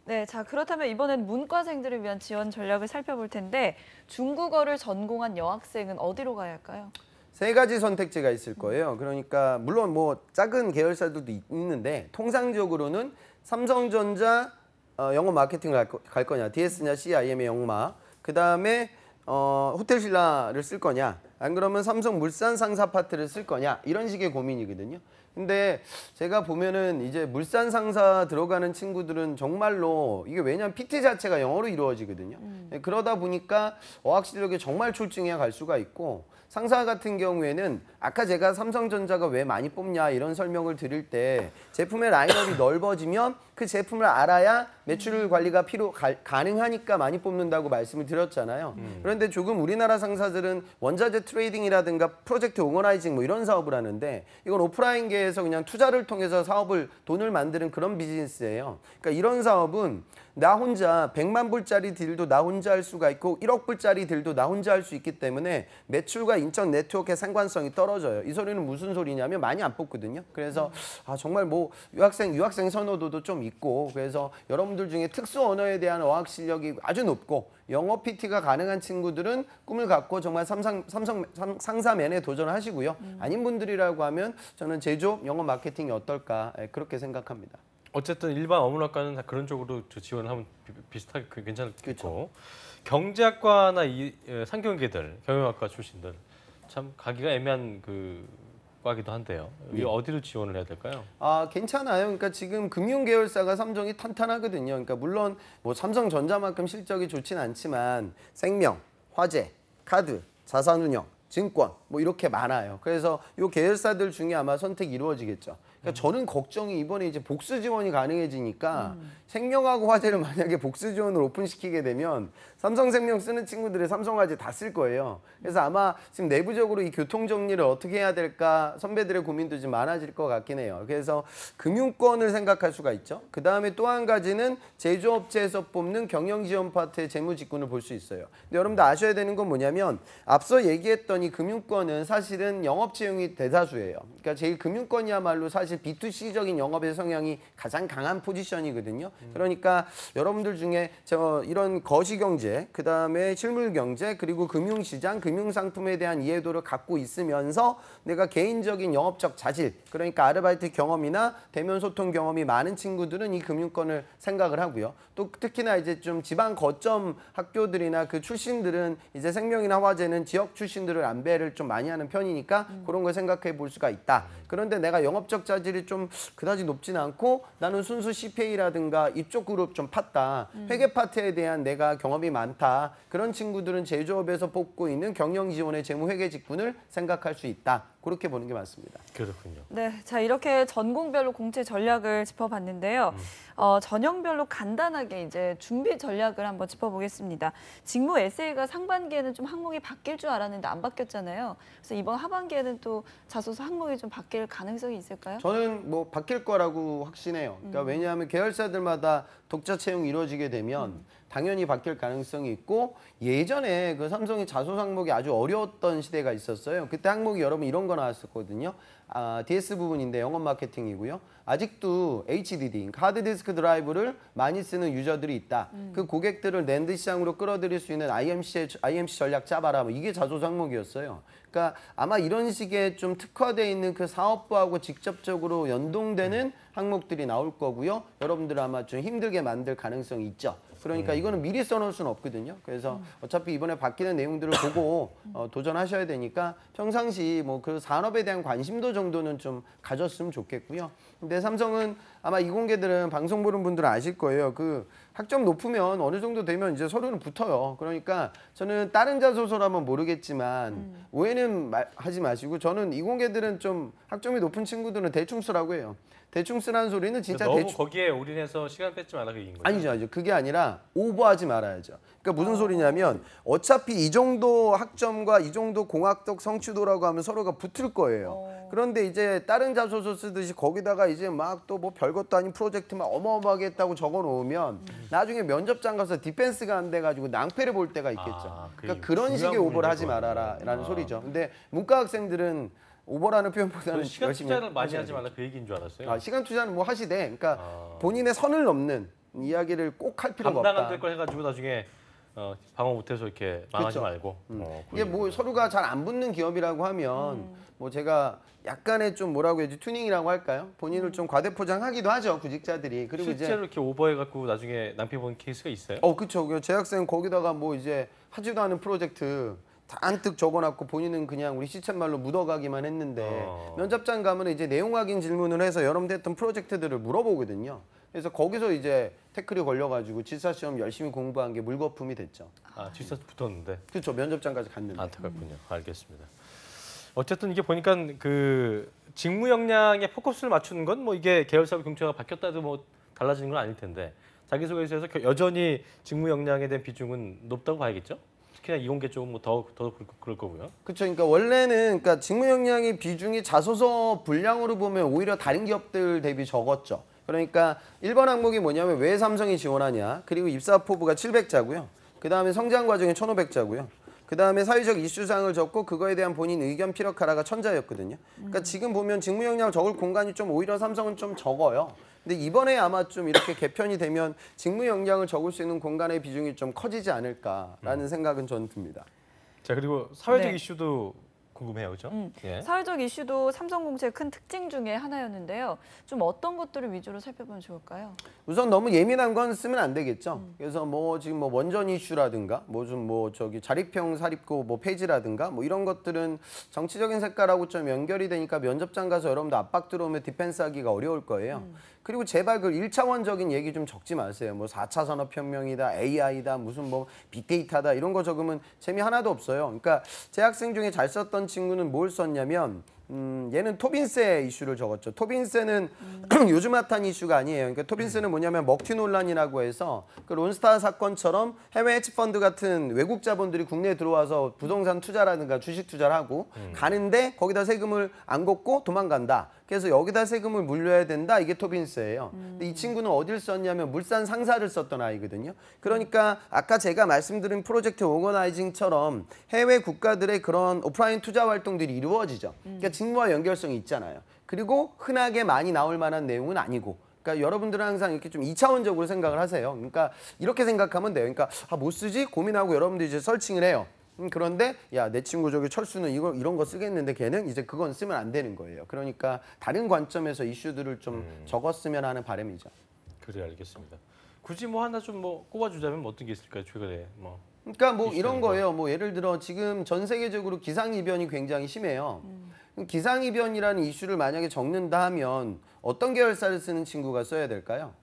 네, 자 그렇다면 이번엔 문과생들을 위한 지원 전략을 살펴볼 텐데 중국어를 전공한 여학생은 어디로 가야 할까요? 세 가지 선택지가 있을 거예요. 그러니까 물론 뭐 작은 계열사들도 있는데 통상적으로는 삼성전자 영어 마케팅을 갈 거냐, DS냐, CIM의 영마, 그 다음에 호텔신라를 쓸 거냐, 안 그러면 삼성물산 상사 파트를 쓸 거냐 이런 식의 고민이거든요. 근데 제가 보면은 이제 물산 상사 들어가는 친구들은 정말로 이게 왜냐면 PT 자체가 영어로 이루어지거든요. 그러다 보니까 어학 실력이 정말 출중해야 갈 수가 있고 상사 같은 경우에는 아까 제가 삼성전자가 왜 많이 뽑냐 이런 설명을 드릴 때 제품의 라인업이 넓어지면 그 제품을 알아야 매출 관리가 가능하니까 많이 뽑는다고 말씀을 드렸잖아요. 그런데 조금 우리나라 상사들은 원자재 트레이딩이라든가 프로젝트 오거나이징 뭐 이런 사업을 하는데 이건 오프라인계에서 그냥 투자를 통해서 돈을 만드는 그런 비즈니스예요. 그러니까 이런 사업은 나 혼자 100만 불짜리 딜도 나 혼자 할 수가 있고 1억 불짜리 딜도 나 혼자 할 수 있기 때문에 매출과 인적 네트워크의 상관성이 떨어져요. 이 소리는 무슨 소리냐면 많이 안 뽑거든요. 그래서 정말 뭐 유학생 선호도도 좀 있고 그래서 여러분들 중에 특수 언어에 대한 어학 실력이 아주 높고 영어 PT가 가능한 친구들은 꿈을 갖고 정말 삼성 상사면에 도전하시고요. 아닌 분들이라고 하면 저는 제조업, 영어 마케팅이 어떨까 그렇게 생각합니다. 어쨌든 일반 어문학과는 다 그런 쪽으로 지원하면 비슷하게 괜찮겠고 그렇죠. 경제학과나 상경계들, 경영학과 출신들 참 가기가 애매한 과기도 한데요. 이 어디로 지원을 해야 될까요? 괜찮아요. 그러니까 지금 금융 계열사가 삼성이 탄탄하거든요. 그러니까 물론 뭐 삼성전자만큼 실적이 좋진 않지만 생명, 화재, 카드, 자산운용, 증권 뭐 이렇게 많아요. 그래서 이 계열사들 중에 아마 선택이 이루어지겠죠. 그러니까 저는 걱정이 이번에 이제 복수 지원이 가능해지니까 생명하고 화재를 만약에 복수 지원을 오픈시키게 되면 삼성생명 쓰는 친구들이 삼성화재 다 쓸 거예요. 그래서 아마 지금 내부적으로 이 교통 정리를 어떻게 해야 될까 선배들의 고민도 좀 많아질 것 같긴 해요. 그래서 금융권을 생각할 수가 있죠. 그 다음에 또 한 가지는 제조업체에서 뽑는 경영지원 파트의 재무직군을 볼 수 있어요. 근데 여러분들 아셔야 되는 건 뭐냐면 앞서 얘기했던 이 금융권은 사실은 영업 채용이 대다수예요. 그러니까 제일 금융권이야말로 사실 B2C적인 영업의 성향이 가장 강한 포지션이거든요. 그러니까 여러분들 중에 이런 거시경제, 그 다음에 실물경제, 그리고 금융시장, 금융상품에 대한 이해도를 갖고 있으면서 내가 개인적인 영업적 자질, 그러니까 아르바이트 경험이나 대면 소통 경험이 많은 친구들은 이 금융권을 생각을 하고요. 또 특히나 이제 좀 지방 거점 학교들이나 그 출신들은 이제 생명이나 화재는 지역 출신들을 안배를 좀 많이 하는 편이니까 그런 걸 생각해 볼 수가 있다. 그런데 내가 영업적 자질이 좀 그다지 높지는 않고 나는 순수 CPA라든가 이쪽 그룹 좀 팠다. 회계 파트에 대한 내가 경험이 많다. 그런 친구들은 제조업에서 뽑고 있는 경영 지원의 재무 회계 직군을 생각할 수 있다. 그렇게 보는 게 맞습니다. 그렇군요. 네, 자 이렇게 전공별로 공채 전략을 짚어봤는데요. 전형별로 간단하게 이제 준비 전략을 한번 짚어보겠습니다. 직무 에세이가 상반기에는 좀 항목이 바뀔 줄 알았는데 안 바뀌었잖아요. 그래서 이번 하반기에는 또 자소서 항목이 좀 바뀔 가능성이 있을까요? 저는 뭐 바뀔 거라고 확신해요. 그러니까 왜냐하면 계열사들마다 독자 채용이 이루어지게 되면 당연히 바뀔 가능성이 있고 예전에 그 삼성의 자소서 항목이 아주 어려웠던 시대가 있었어요. 그때 항목이 여러분 이런 거 나왔었거든요. DS 부분인데 영업 마케팅이고요. 아직도 HDD, 하드디스크 드라이브를 많이 쓰는 유저들이 있다. 그 고객들을 낸드 시장으로 끌어들일 수 있는 IMC 전략 짜봐라. 뭐 이게 자소서 항목이었어요. 그러니까 아마 이런 식의 좀 특화되어 있는 그 사업부하고 직접적으로 연동되는 항목들이 나올 거고요. 여러분들 아마 좀 힘들게 만들 가능성이 있죠. 그러니까 이거는 미리 써놓을 수는 없거든요. 그래서 어차피 이번에 바뀌는 내용들을 보고 도전하셔야 되니까 평상시 뭐 그 산업에 대한 관심도 정도는 좀 가졌으면 좋겠고요. 근데 삼성은 아마 이공계들은 방송 보는 분들은 아실 거예요. 그 학점 높으면 어느 정도 되면 이제 서류는 붙어요. 그러니까 저는 다른 자소서라면 모르겠지만 오해는 하지 마시고 저는 이공계들은 좀 학점이 높은 친구들은 대충 쓰라고 해요. 대충 쓰라는 소리는 진짜 너무 대충 거기에 올인해서 시간 뺏지 말라 그 얘기인 거죠? 아니죠. 그게 아니라 오버하지 말아야죠. 그러니까 무슨 소리냐면 어차피 이 정도 학점과 이 정도 공학적 성취도라고 하면 서로가 붙을 거예요. 그런데 이제 다른 자소서 쓰듯이 거기다가 이제 막 또 뭐 별것도 아닌 프로젝트만 어마어마하게 했다고 적어 놓으면 나중에 면접장 가서 디펜스가 안 돼가지고 낭패를 볼 때가 있겠죠. 그러니까 그런 식의 오버를 하지 말아라라는 소리죠. 근데 문과 학생들은 오버라는 표현보다는 시간 열심히 투자를 많이 하셔야 하지 말라 그 얘기인 줄 알았어요. 시간 투자는 뭐 하시되, 그러니까 본인의 선을 넘는 이야기를 꼭 할 필요가 감당 안 없다. 될 걸 해가지고 나중에 방어 못해서 이렇게 망하지 그렇죠. 말고. 이게 뭐 서로가 잘 안 붙는 기업이라고 하면 뭐 제가 약간의 좀 뭐라고 해야지 튜닝이라고 할까요? 본인을 좀 과대포장하기도 하죠 구직자들이. 그리고 실제로 이제 이렇게 오버해갖고 나중에 낭패 본 케이스가 있어요? 그렇죠. 재학생 거기다가 뭐 이제 하지도 않은 프로젝트 잔뜩 적어놨고 본인은 그냥 우리 시쳇말로 묻어가기만 했는데 면접장 가면 이제 내용 확인 질문을 해서 여러분들 했던 프로젝트들을 물어보거든요. 그래서 거기서 이제 태클이 걸려가지고 지사시험 열심히 공부한 게 물거품이 됐죠. 지사 붙었는데. 그렇죠. 면접장까지 갔는데. 안타깝군요. 알겠습니다. 어쨌든 이게 보니까 그 직무 역량에 포커스를 맞추는 건 뭐 이게 계열사고 경차가 바뀌었다도 뭐 달라지는 건 아닐 텐데 자기소개서에서 여전히 직무 역량에 대한 비중은 높다고 봐야겠죠? 특히나 이공계 쪽은 뭐 더 그럴 거고요. 그렇죠. 그러니까 원래는 그러니까 직무 역량의 비중이 자소서 분량으로 보면 오히려 다른 기업들 대비 적었죠. 그러니까 1번 항목이 뭐냐면 왜 삼성이 지원하냐. 그리고 입사 포부가 700자고요. 그다음에 성장 과정이 1,500자고요. 그다음에 사회적 이슈사항을 적고 그거에 대한 본인 의견 피력하라가 1000자였거든요. 그러니까 지금 보면 직무 역량을 적을 공간이 좀 오히려 삼성은 좀 적어요. 근데 이번에 아마 좀 이렇게 개편이 되면 직무 역량을 적을 수 있는 공간의 비중이 좀 커지지 않을까라는 생각은 저는 듭니다. 자 그리고 사회적 네. 이슈도 궁금해요, 그렇죠? 예. 사회적 이슈도 삼성공채의 큰 특징 중에 하나였는데요. 좀 어떤 것들을 위주로 살펴보면 좋을까요? 우선 너무 예민한 건 쓰면 안 되겠죠. 그래서 뭐 지금 뭐 원전 이슈라든가 뭐 좀 뭐 저기 자립형 사립고 뭐 폐지라든가 뭐 이런 것들은 정치적인 색깔하고 좀 연결이 되니까 면접장 가서 여러분들 압박 들어오면 디펜스하기가 어려울 거예요. 그리고 제발 그 1차원적인 얘기 좀 적지 마세요. 뭐 4차 산업혁명이다, AI다, 무슨 뭐 빅데이터다 이런 거 적으면 재미 하나도 없어요. 그러니까 제 학생 중에 잘 썼던 친구는 뭘 썼냐면 얘는 토빈세 이슈를 적었죠. 토빈세는 요즘 핫한 이슈가 아니에요. 그러니까 토빈세는 뭐냐면 먹튀 논란이라고 해서 그 론스타 사건처럼 해외 헤지펀드 같은 외국 자본들이 국내에 들어와서 부동산 투자라든가 주식 투자를 하고 가는데 거기다 세금을 안 걷고 도망간다. 그래서 여기다 세금을 물려야 된다. 이게 토빈세예요. 근데 이 친구는 어딜 썼냐면 물산 상사를 썼던 아이거든요. 그러니까 아까 제가 말씀드린 프로젝트 오거나이징처럼 해외 국가들의 그런 오프라인 투자 활동들이 이루어지죠. 그러니까 직무와 연결성이 있잖아요. 그리고 흔하게 많이 나올 만한 내용은 아니고. 그러니까 여러분들은 항상 이렇게 좀 2차원적으로 생각을 하세요. 그러니까 이렇게 생각하면 돼요. 그러니까 뭐 쓰지? 고민하고 여러분들이 이제 설칭을 해요. 그런데 야, 내 친구 저기 철수는 이런 거 쓰겠는데 걔는 이제 그건 쓰면 안 되는 거예요. 그러니까 다른 관점에서 이슈들을 좀 적었으면 하는 바람이죠. 그래 알겠습니다. 굳이 뭐 하나 좀 뭐 꼽아주자면 어떤 게 있을까요? 최근에 뭐. 그러니까 뭐 이런 거예요. 뭐 예를 들어 지금 전 세계적으로 기상이변이 굉장히 심해요. 기상이변이라는 이슈를 만약에 적는다 하면 어떤 계열사를 쓰는 친구가 써야 될까요?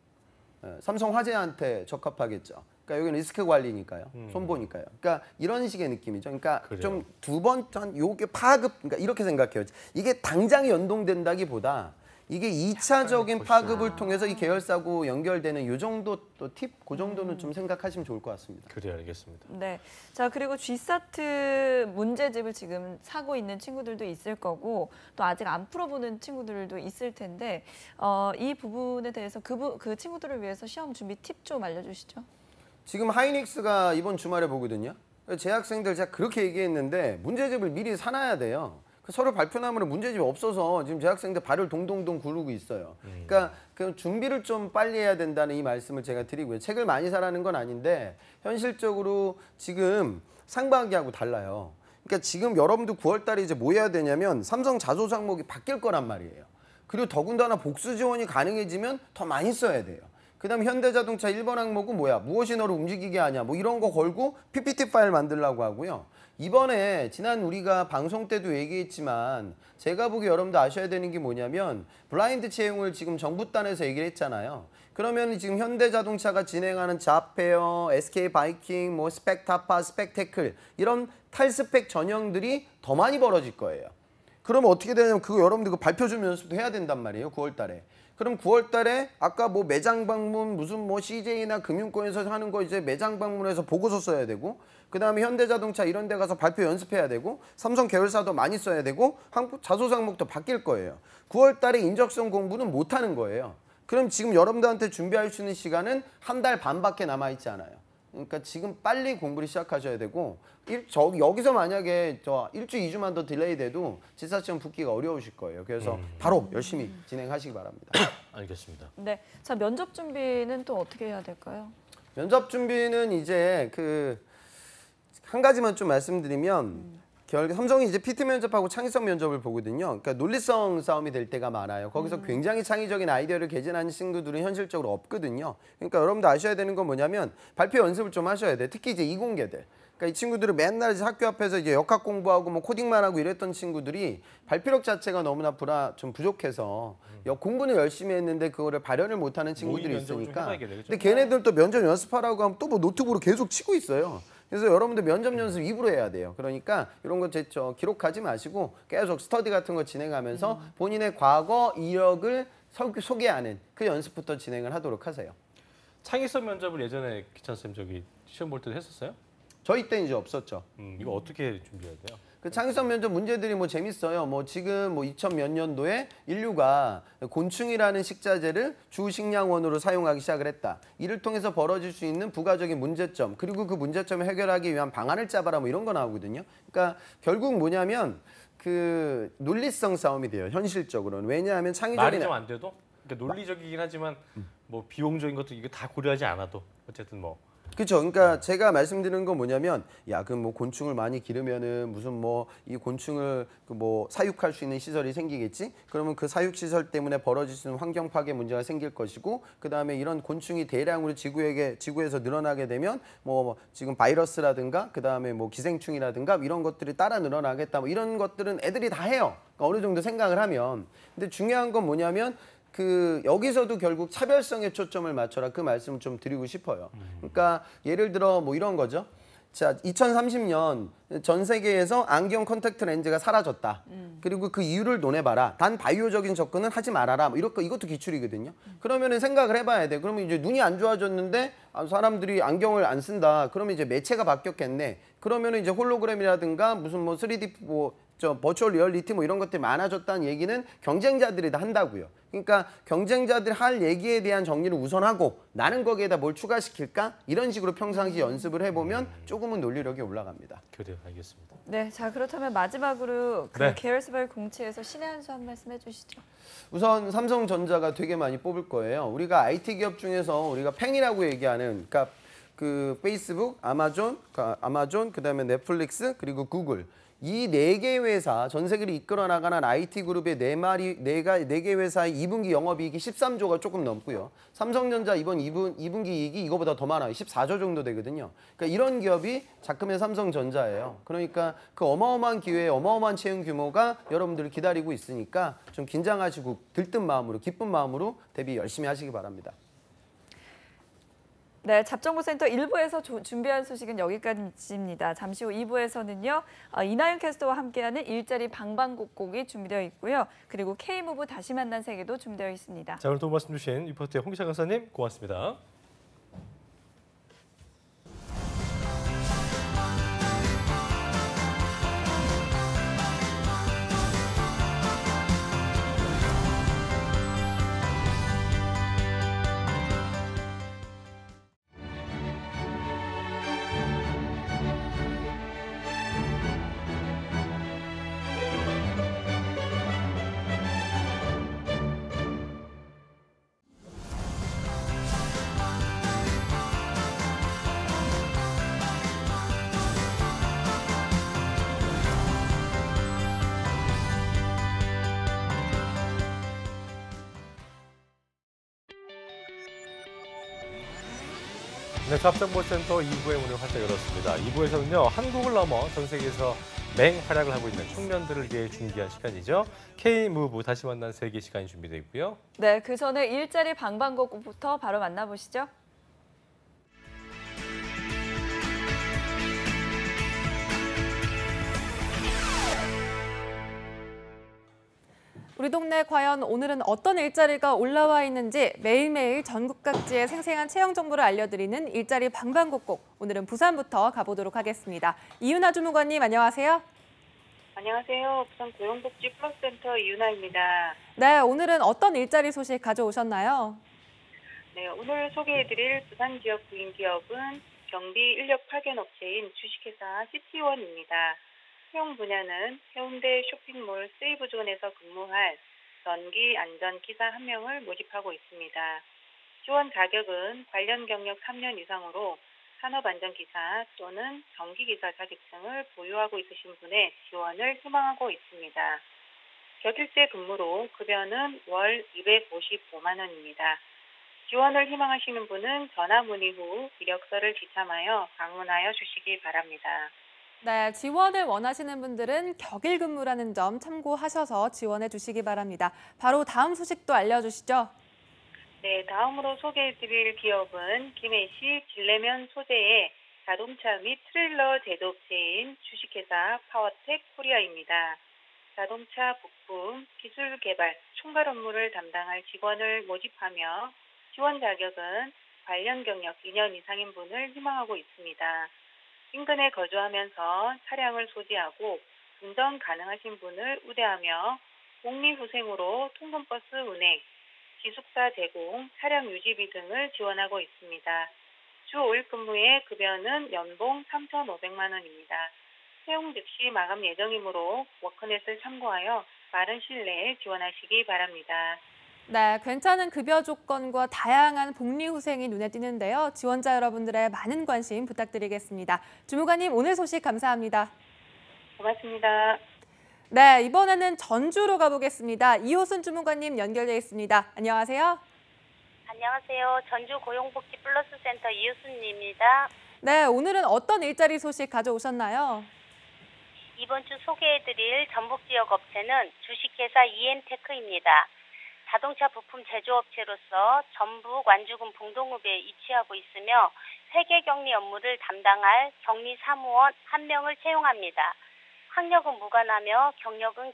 삼성 화재한테 적합하겠죠. 그러니까 여기는 리스크 관리니까요. 손보니까요. 그러니까 이런 식의 느낌이죠. 그러니까 그래요. 좀 두 번 한 요게 파급 그러니까 이렇게 생각해요. 이게 당장 연동된다기보다 이게 2차적인 파급을 통해서 이 계열사하고 연결되는 요 정도 또 팁, 그 정도는 좀 생각하시면 좋을 것 같습니다. 그래 알겠습니다. 네. 자, 그리고 G사트 문제집을 지금 사고 있는 친구들도 있을 거고 또 아직 안 풀어보는 친구들도 있을 텐데 이 부분에 대해서 그 친구들을 위해서 시험 준비 팁 좀 알려주시죠. 지금 하이닉스가 이번 주말에 보거든요. 제 학생들 제가 그렇게 얘기했는데 문제집을 미리 사놔야 돼요. 서류 발표 나면 문제집이 없어서 지금 제 학생들 발을 동동동 구르고 있어요. 그러니까 그 준비를 좀 빨리 해야 된다는 이 말씀을 제가 드리고요. 책을 많이 사라는 건 아닌데 현실적으로 지금 상반기하고 달라요. 그러니까 지금 여러분들 9월 달에 이제 뭐 해야 되냐면 삼성 자소 항목이 바뀔 거란 말이에요. 그리고 더군다나 복수 지원이 가능해지면 더 많이 써야 돼요. 그다음 현대자동차 1번 항목은 뭐야? 무엇이 너를 움직이게 하냐? 뭐 이런 거 걸고 PPT 파일 만들려고 하고요. 이번에 지난 우리가 방송 때도 얘기했지만 제가 보기 여러분들 아셔야 되는 게 뭐냐면 블라인드 채용을 지금 정부 단에서 얘기를 했잖아요. 그러면 지금 현대자동차가 진행하는 자페어, SK 바이킹, 뭐 스펙타파, 스펙테클 이런 탈스펙 전형들이 더 많이 벌어질 거예요. 그러면 어떻게 되냐면 그거 여러분들 그 발표 좀 연습도 해야 된단 말이에요. 9월 달에. 그럼 9월 달에 아까 뭐 매장 방문 무슨 뭐 CJ나 금융권에서 하는 거 이제 매장 방문해서 보고서 써야 되고 그다음에 현대자동차 이런 데 가서 발표 연습해야 되고 삼성 계열사도 많이 써야 되고 한국 자소 항목도 바뀔 거예요. 9월 달에 인적성 공부는 못 하는 거예요. 그럼 지금 여러분들한테 준비할 수 있는 시간은 한 달 반밖에 남아 있지 않아요. 그러니까 지금 빨리 공부를 시작하셔야 되고 여기서 만약에 저 1주, 2주만 더 딜레이 돼도 지사시험 붙기가 어려우실 거예요. 그래서 바로 열심히 진행하시기 바랍니다. 알겠습니다. 네. 자, 면접 준비는 또 어떻게 해야 될까요? 면접 준비는 이제 한 가지만 좀 말씀드리면 삼성이 이제 PT 면접하고 창의성 면접을 보거든요. 그러니까 논리성 싸움이 될 때가 많아요. 거기서 굉장히 창의적인 아이디어를 개진하는 친구들은 현실적으로 없거든요. 그러니까 여러분들 아셔야 되는 건 뭐냐면 발표 연습을 좀 하셔야 돼요. 특히 이제 이공계들. 그러니까 이 친구들은 맨날 이제 학교 앞에서 이제 역학 공부하고 뭐 코딩만 하고 이랬던 친구들이 발표력 자체가 너무나 좀 부족해서 공부는 열심히 했는데 그거를 발현을 못하는 친구들이 있으니까. 근데 걔네들 또 면접 연습하라고 하면 또 뭐 노트북으로 계속 치고 있어요. 그래서 여러분들 면접 연습 입으로 해야 돼요. 그러니까 이런 거 기록하지 마시고 계속 스터디 같은 거 진행하면서 본인의 과거 이력을 소개하는 그 연습부터 진행을 하도록 하세요. 창의성 면접을 예전에 기찬 쌤 저기 시험 볼 때도 했었어요? 저희 때는 이제 없었죠. 이거 어떻게 준비해야 돼요? 그 창의성 면접 문제들이 뭐 재밌어요. 뭐 지금 뭐 2000 몇 년도에 인류가 곤충이라는 식자재를 주 식량원으로 사용하기 시작을 했다. 이를 통해서 벌어질 수 있는 부가적인 문제점 그리고 그 문제점을 해결하기 위한 방안을 짜봐라 뭐 이런 거 나오거든요. 그러니까 결국 뭐냐면 그 논리성 싸움이 돼요. 현실적으로는. 왜냐하면 창의적인 말이 좀 안 돼도 그러니까 논리적이긴 하지만 뭐 비용적인 것도 이거 다 고려하지 않아도 어쨌든 뭐 그렇죠. 그러니까 제가 말씀드리는 건 뭐냐면 야, 그 뭐 곤충을 많이 기르면은 무슨 뭐 이 곤충을 그 뭐 사육할 수 있는 시설이 생기겠지? 그러면 그 사육 시설 때문에 벌어질 수 있는 환경 파괴 문제가 생길 것이고 그다음에 이런 곤충이 대량으로 지구에서 늘어나게 되면 뭐 지금 바이러스라든가 그다음에 뭐 기생충이라든가 이런 것들이 따라 늘어나겠다. 뭐 이런 것들은 애들이 다 해요. 그러니까 어느 정도 생각을 하면. 근데 중요한 건 뭐냐면 여기서도 결국 차별성에 초점을 맞춰라 그 말씀을 좀 드리고 싶어요. 그러니까 예를 들어 뭐 이런 거죠. 자, 2030년 전 세계에서 안경 컨택트 렌즈가 사라졌다. 그리고 그 이유를 논해봐라. 단 바이오적인 접근은 하지 말아라. 뭐 이것도 기출이거든요. 그러면은 생각을 해봐야 돼. 그러면 이제 눈이 안 좋아졌는데 사람들이 안경을 안 쓴다. 그러면 이제 매체가 바뀌었겠네. 그러면은 이제 홀로그램이라든가 무슨 뭐 3D 버추얼 리얼리티 뭐 이런 것들이 많아졌다는 얘기는 경쟁자들이 다 한다고요. 그러니까 경쟁자들이 할 얘기에 대한 정리를 우선하고 나는 거기에다 뭘 추가시킬까? 이런 식으로 평상시 연습을 해보면 조금은 논리력이 올라갑니다. 그래요, 알겠습니다. 네, 자 그렇다면 마지막으로 그 네. 계열사별 공채에서 신의 한 수 한 말씀 해주시죠. 우선 삼성전자가 되게 많이 뽑을 거예요. 우리가 IT 기업 중에서 우리가 팽이라고 얘기하는 그러니까 그 페이스북, 아마존, 그다음에 넷플릭스, 그리고 구글 이 4개 회사 전 세계를 이끌어 나가는 IT 그룹의 4개 회사의 2분기 영업이익이 13조가 조금 넘고요. 삼성전자 이번 2분기 이익이 이거보다 더 많아요. 14조 정도 되거든요. 그러니까 이런 기업이 작금의 삼성전자예요. 그러니까 그 어마어마한 기회에 어마어마한 채용 규모가 여러분들을 기다리고 있으니까 좀 긴장하시고 들뜬 마음으로 기쁜 마음으로 대비 열심히 하시기 바랍니다. 네, 잡정보센터 1부에서 준비한 소식은 여기까지입니다. 잠시 후 2부에서는요. 이나영 캐스터와 함께하는 일자리 방방곡곡이 준비되어 있고요. 그리고 K무브 다시 만난 세계도 준비되어 있습니다. 자, 오늘 도움 말씀 주신 리포터의 홍기찬 강사님 고맙습니다. 네, 잡정보센터 2부의 문을 활짝 열었습니다. 2부에서는요, 한국을 넘어 전 세계에서 맹활약을 하고 있는 청년들을 위해 준비한 시간이죠. K무브 다시 만난 세계 시간이 준비되어 있고요. 네, 그 전에 일자리 방방곡곡부터 바로 만나보시죠. 우리 동네 과연 오늘은 어떤 일자리가 올라와 있는지 매일매일 전국 각지의 생생한 채용 정보를 알려드리는 일자리 방방곡곡. 오늘은 부산부터 가보도록 하겠습니다. 이윤아 주무관님 안녕하세요. 안녕하세요. 부산 고용복지 플러스센터 이윤아입니다. 네, 오늘은 어떤 일자리 소식 가져오셨나요? 네, 오늘 소개해드릴 부산 지역 구인 기업은 경비 인력 파견 업체인 주식회사 시티원입니다. 채용 분야는 해운대 쇼핑몰 세이브존에서 근무할 전기 안전 기사 1명을 모집하고 있습니다. 지원 자격은 관련 경력 3년 이상으로 산업안전기사 또는 전기기사 자격증을 보유하고 있으신 분의 지원을 희망하고 있습니다. 격일제 근무로 급여는 월 255만 원입니다. 지원을 희망하시는 분은 전화 문의 후 이력서를 지참하여 방문하여 주시기 바랍니다. 네, 지원을 원하시는 분들은 격일 근무라는 점 참고하셔서 지원해 주시기 바랍니다. 바로 다음 소식도 알려주시죠. 네, 다음으로 소개해드릴 기업은 김해시 진례면 소재의 자동차 및 트레일러 제조업체인 주식회사 파워텍 코리아입니다. 자동차 부품, 기술 개발, 총괄 업무를 담당할 직원을 모집하며 지원 자격은 관련 경력 2년 이상인 분을 희망하고 있습니다. 인근에 거주하면서 차량을 소지하고 운전 가능하신 분을 우대하며 복리후생으로 통근버스 운행, 기숙사 제공, 차량 유지비 등을 지원하고 있습니다. 주 5일 근무의 급여는 연봉 3,500만 원입니다. 채용 즉시 마감 예정이므로 워크넷을 참고하여 빠른 시일 내에 지원하시기 바랍니다. 네, 괜찮은 급여 조건과 다양한 복리 후생이 눈에 띄는데요. 지원자 여러분들의 많은 관심 부탁드리겠습니다. 주무관님, 오늘 소식 감사합니다. 고맙습니다. 네, 이번에는 전주로 가보겠습니다. 이호순 주무관님 연결돼 있습니다. 안녕하세요. 안녕하세요. 전주 고용복지 플러스센터 이유순입니다. 네, 오늘은 어떤 일자리 소식 가져오셨나요? 이번 주 소개해드릴 전북 지역 업체는 주식회사 EM테크입니다. 자동차 부품 제조업체로서 전북 완주군 봉동읍에 위치하고 있으며 회계 격리 업무를 담당할 격리 사무원 1명을 채용합니다. 학력은 무관하며 경력은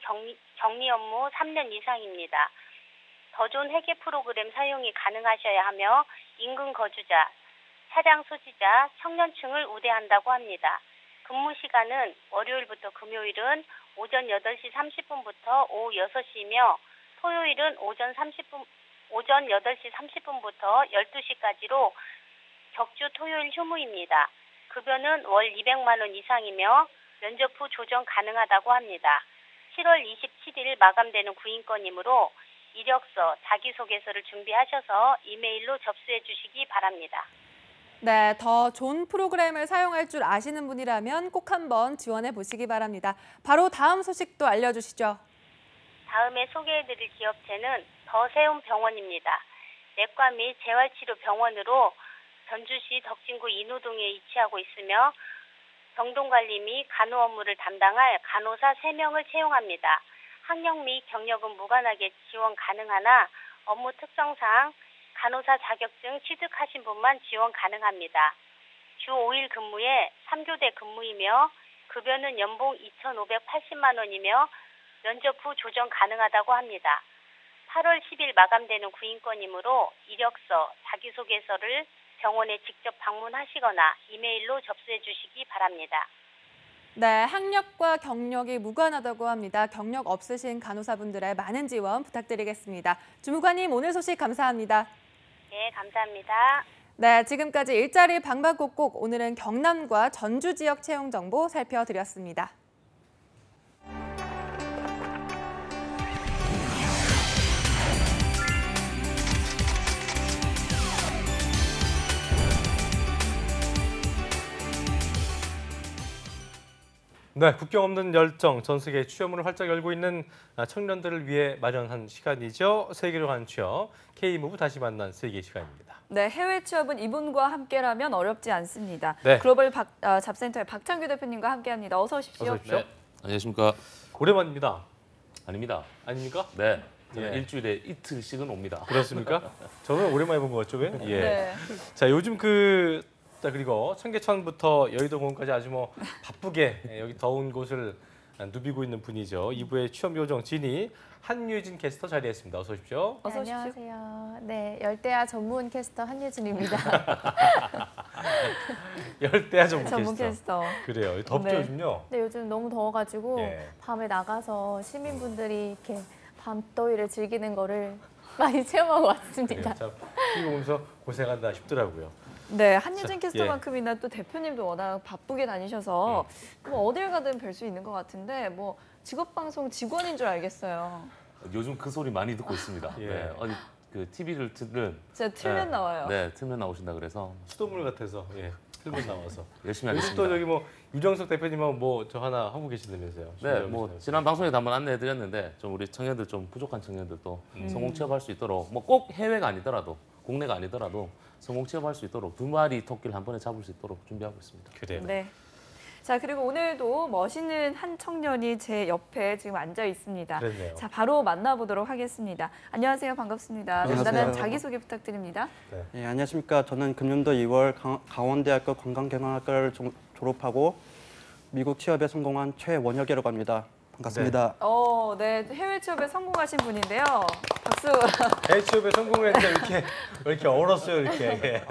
격리 업무 3년 이상입니다. 더 좋은 회계 프로그램 사용이 가능하셔야 하며 인근 거주자, 차량 소지자, 청년층을 우대한다고 합니다. 근무 시간은 월요일부터 금요일은 오전 8시 30분부터 오후 6시이며 토요일은 오전 8시 30분부터 12시까지로 격주 토요일 휴무입니다. 급여는 월 200만 원 이상이며 면접 후 조정 가능하다고 합니다. 7월 27일 마감되는 구인권이므로 이력서, 자기소개서를 준비하셔서 이메일로 접수해 주시기 바랍니다. 네, 더 좋은 프로그램을 사용할 줄 아시는 분이라면 꼭 한번 지원해 보시기 바랍니다. 바로 다음 소식도 알려주시죠. 다음에 소개해드릴 기업체는 더세움병원입니다. 내과 및 재활치료 병원으로 전주시 덕진구 인호동에 위치하고 있으며 병동관리 및 간호 업무를 담당할 간호사 3명을 채용합니다. 학력 및 경력은 무관하게 지원 가능하나 업무 특성상 간호사 자격증 취득하신 분만 지원 가능합니다. 주 5일 근무에 3교대 근무이며 급여는 연봉 2,580만 원이며 면접 후 조정 가능하다고 합니다. 8월 10일 마감되는 구인권이므로 이력서, 자기소개서를 병원에 직접 방문하시거나 이메일로 접수해 주시기 바랍니다. 네, 학력과 경력이 무관하다고 합니다. 경력 없으신 간호사분들의 많은 지원 부탁드리겠습니다. 주무관님, 오늘 소식 감사합니다. 네, 감사합니다. 네, 지금까지 일자리 방방곡곡 오늘은 경남과 전주 지역 채용 정보 살펴드렸습니다. 네, 국경 없는 열정, 전 세계 취업문을 활짝 열고 있는 청년들을 위해 마련한 시간이죠. 세계로 가는 취업, K무브 다시 만난 세계 시간입니다. 네, 해외 취업은 이분과 함께라면 어렵지 않습니다. 네. 글로벌 잡센터의 박창규 대표님과 함께합니다. 어서 오십시오. 어서 오십시오. 네, 안녕하십니까. 오랜만입니다. 아닙니다. 아닙니까? 네, 저는 예. 일주일에 이틀씩은 옵니다. 그렇습니까? 저는 오랜만에 본 것 같죠, 왜? 예. 네. 자, 요즘 자, 그리고 청계천부터 여의도 공원까지 아주 뭐 바쁘게 여기 더운 곳을 누비고 있는 분이죠. 2부의 취업 요정 진이 한유진 캐스터 자리했습니다. 어서 오십시오. 어서 오십시오. 안녕하세요. 네, 열대야 전문 캐스터 한유진입니다. 열대야 전문 전문 캐스터. 캐스터. 그래요. 덥죠, 네. 요즘요? 네, 요즘 너무 더워가지고 예. 밤에 나가서 시민분들이 이렇게 밤더위를 즐기는 거를 많이 체험하고 왔습니다. 참 TV 보면서 고생한다 싶더라고요. 네, 한유진 자, 캐스터만큼이나 또 대표님도 워낙 바쁘게 다니셔서 뭐 어딜 가든 뵐 수 있는 것 같은데 뭐 직업방송 직원인 줄 알겠어요. 요즘 그 소리 많이 듣고 있습니다. 예. 네, 어디 그 TV를 틀면 제가 틀면 나와요. 네, 틀면 나오신다 그래서 수돗물 같아서 틀면 나와서. 열심히 요즘 하겠습니다. 또 저기 뭐 유정석 대표님하고 뭐 저 하나 하고 계신다면서요? 네, 뭐 지난 방송에도 한번 안내해드렸는데 좀 우리 청년들 좀 부족한 청년들도 성공 취업할 수 있도록 뭐 꼭 해외가 아니더라도 국내가 아니더라도 성공 취업할 수 있도록 2마리 토끼를 한 번에 잡을 수 있도록 준비하고 있습니다. 그래요. 네. 자, 그리고 오늘도 멋있는 한 청년이 제 옆에 지금 앉아 있습니다. 그랬네요. 자, 바로 만나보도록 하겠습니다. 안녕하세요. 반갑습니다. 안녕하세요. 간단한 자기소개 부탁드립니다. 네, 안녕하십니까. 저는 금년도 2월 강원대학교 관광경영학과를 졸업하고 미국 취업에 성공한 최원혁이라고 합니다. 반갑습니다. 네, 해외 취업에 성공하신 분인데요. 박수. 해외 취업에 성공했는데 왜 이렇게 얼었어요, 이렇게.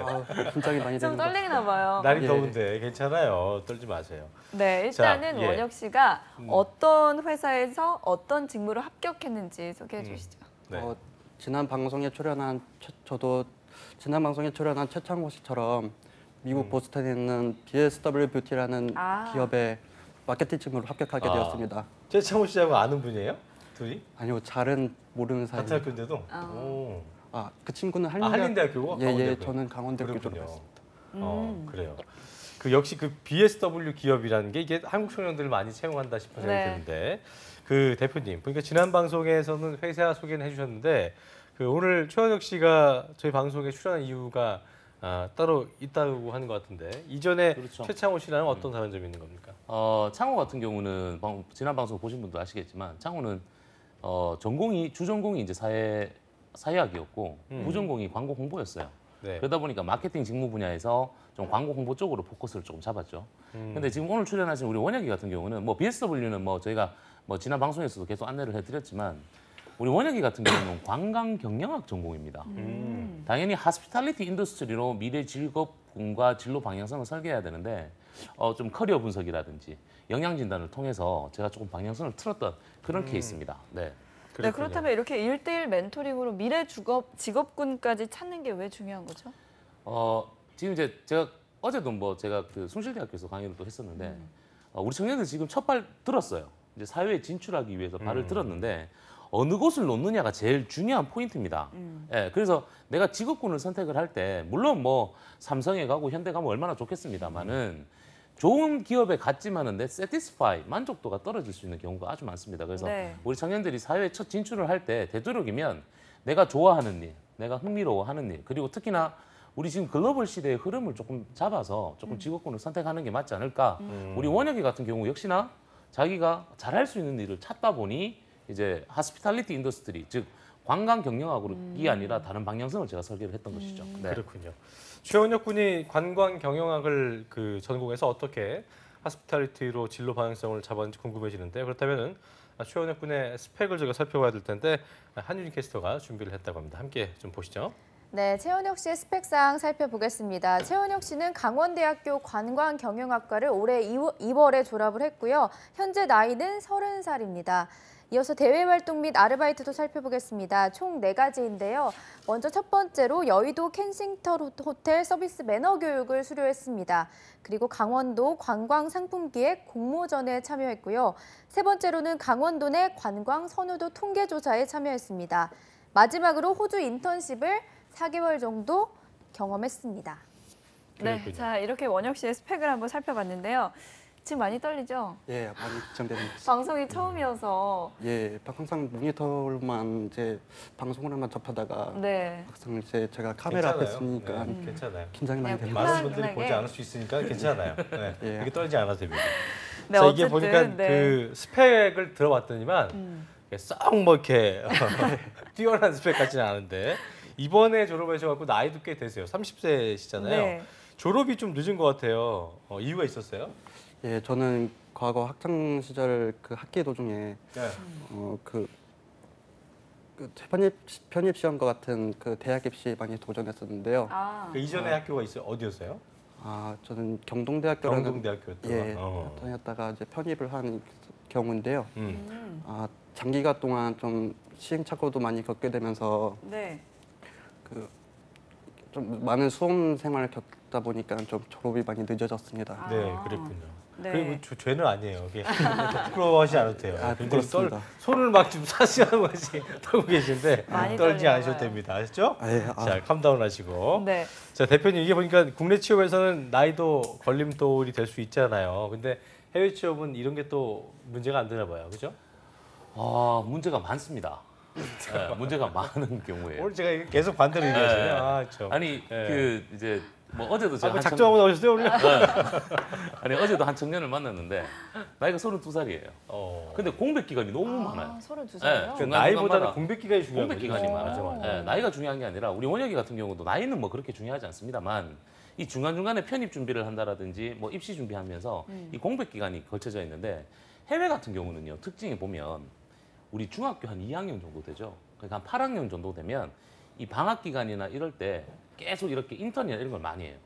긴장이 많이 좀 되는 것 떨리나 봐요. 날이 예. 더운데 괜찮아요. 떨지 마세요. 네, 일단은 자, 예. 원혁 씨가 어떤 회사에서 어떤 직무를 합격했는지 소개해 주시죠. 네. 지난 방송에 출연한 저도 지난 방송에 출연한 최창호 씨처럼 미국 보스턴에 있는 BSW 뷰티라는 기업에 마케팅 직무로 합격하게 되었습니다. 최창호 씨하고 아는 분이에요? 둘이? 아니요, 잘은 모르는 사이. 같은 학교인데도? 오. 그 친구는 한림대학교고? 예, 강원대학교요? 저는 강원대학교 그렇군요. 졸업했습니다. 그래요. 역시 그 BSW 기업이라는 게 이게 한국 청년들을 많이 채용한다 싶은 생각이 네. 드는데 그 대표님, 그러니까 지난 방송에서는 회사 소개는 해주셨는데 오늘 최원혁 씨가 저희 방송에 출연한 이유가 따로 있다고 하는 것 같은데 이전에 그렇죠. 최창호 씨랑 어떤 다른 점이 있는 겁니까? 창호 같은 경우는 지난 방송 보신 분도 아시겠지만 창호는 주전공이 이제 사회 사회학이었고 부전공이 광고 홍보였어요. 네. 그러다 보니까 마케팅 직무 분야에서 좀 광고 홍보 쪽으로 포커스를 조금 잡았죠. 근데 지금 오늘 출연하신 우리 원혁이 같은 경우는 뭐 BSW는 뭐 저희가 뭐 지난 방송에서도 계속 안내를 해드렸지만 우리 원혁이 같은 경우는 관광 경영학 전공입니다. 당연히 하스피탈리티 인더스트리로 미래 직업군과 진로 방향성을 설계해야 되는데 좀 커리어 분석이라든지 영양 진단을 통해서 제가 조금 방향성을 틀었던 그런 케이스입니다. 네. 네, 그렇다면 이렇게 1대1 멘토링으로 미래 직업군까지 찾는 게 왜 중요한 거죠? 지금 이제 제가 어제도 뭐 제가 그 숭실대학교에서 강의를 또 했었는데 우리 청년들 지금 첫 발 들었어요. 이제 사회에 진출하기 위해서 발을 들었는데 어느 곳을 놓느냐가 제일 중요한 포인트입니다. 예, 그래서 내가 직업군을 선택을 할 때 물론 뭐 삼성에 가고 현대 가면 얼마나 좋겠습니다만은 좋은 기업에 갔지만은 내 satisfy 만족도가 떨어질 수 있는 경우가 아주 많습니다. 그래서 네. 우리 청년들이 사회에 첫 진출을 할 때 되도록이면 내가 좋아하는 일, 내가 흥미로워하는 일, 그리고 특히나 우리 지금 글로벌 시대의 흐름을 조금 잡아서 조금 직업군을 선택하는 게 맞지 않을까. 우리 원혁이 같은 경우 역시나 자기가 잘할 수 있는 일을 찾다 보니 이제 하스피탈리티 인더스트리, 즉 관광 경영학으로 이 아니라 다른 방향성을 제가 설계를 했던 것이죠. 네. 그렇군요. 최원혁 군이 관광 경영학을 그 전공해서 어떻게 하스피탈리티로 진로 방향성을 잡았는지 궁금해지는데 그렇다면은 최원혁 군의 스펙을 저희가 살펴봐야 될 텐데 한유진 캐스터가 준비를 했다고 합니다. 함께 좀 보시죠. 네, 최원혁 씨의 스펙상 살펴보겠습니다. 최원혁 씨는 강원대학교 관광경영학과를 올해 2월에 졸업을 했고요. 현재 나이는 30살입니다. 이어서 대외 활동 및 아르바이트도 살펴보겠습니다. 총 4가지인데요. 먼저 첫 번째로 여의도 켄싱턴 호텔 서비스 매너 교육을 수료했습니다. 그리고 강원도 관광상품기획 공모전에 참여했고요. 세 번째로는 강원도 내 관광 선호도 통계조사에 참여했습니다. 마지막으로 호주 인턴십을 4개월 정도 경험했습니다. 네, 자 이렇게 원혁 씨의 스펙을 한번 살펴봤는데요. 지금 많이 떨리죠? 예, 많이 긴장됩니다. 방송이 처음이어서. 예, 항상 모니터로만 이제 방송으로만 접하다가 네. 막상 이제 제가 카메라 앞에 괜찮아요. 있으니까 네, 괜찮아요. 긴장이 많이 그냥 됩니다. 많은 분들이 편안하게. 보지 않을 수 있으니까 괜찮아요. 네. 예. 이게 떨지 않아도 됩니다. 네, 자, 이게 어쨌든, 보니까 네. 그 스펙을 들어봤더니만 썩 뭐 이렇게 뛰어난 스펙 같지는 않은데 이번에 졸업하셔갖고 나이도 꽤 되세요. 30세시잖아요. 네. 졸업이 좀 늦은 것 같아요. 이유가 있었어요? 예, 저는 과거 학창 시절 그 학기 도중에 네. 그 편입 시험과 같은 그 대학 입시에 많이 도전했었는데요. 아, 그 이전에 학교가 있어요. 어디였어요? 저는 경동대학교라는 경동대학교였다가. 예, 다녔다가 이제 편입을 한 경우인데요. 장기간 동안 좀 시행착오도 많이 겪게 되면서 네. 그 좀 많은 수험 생활을 겪다 보니까 좀 졸업이 많이 늦어졌습니다. 네, 그랬군요. 네. 그리고 죄는 아니에요. 이게 부끄러워하지 않아도 돼요. 아, 굉장히 부끄럽습니다. 손을 막 좀 사시하는 것이 하고 계신데 많이 떨지 떨리나 않으셔도 봐요. 됩니다. 아시죠? 예, 자, 캄다운 하시고. 네. 자, 대표님 이게 보니까 국내 취업에서는 나이도 걸림돌이 될 수 있잖아요. 근데 해외 취업은 이런 게 또 문제가 안 되나 봐요. 그죠? 문제가 많습니다. 네, 문제가 많은 경우에. 오늘 제가 계속 반대로 얘기하시네요. 아, 참. 아니 네. 그 이제 뭐 어제도 제가 뭐 작정하고 나오셨어요, 오늘? 아니 어제도 한 청년을 만났는데 나이가 32살이에요. 근데 공백 기간이 너무 많아요. 32살이요? 네, 나이보다는 공백 기간이 중요한 공백 거죠. 기간이 맞아, 많아요. 맞아. 네, 나이가 중요한 게 아니라 우리 원혁이 같은 경우도 나이는 뭐 그렇게 중요하지 않습니다만 이 중간중간에 편입 준비를 한다라든지 뭐 입시 준비하면서 이 공백 기간이 걸쳐져 있는데 해외 같은 경우는요. 특징이 보면 우리 중학교 한 2학년 정도 되죠. 그러니까 한 8학년 정도 되면 이 방학 기간이나 이럴 때 계속 이렇게 인턴이나 이런 걸 많이 해요.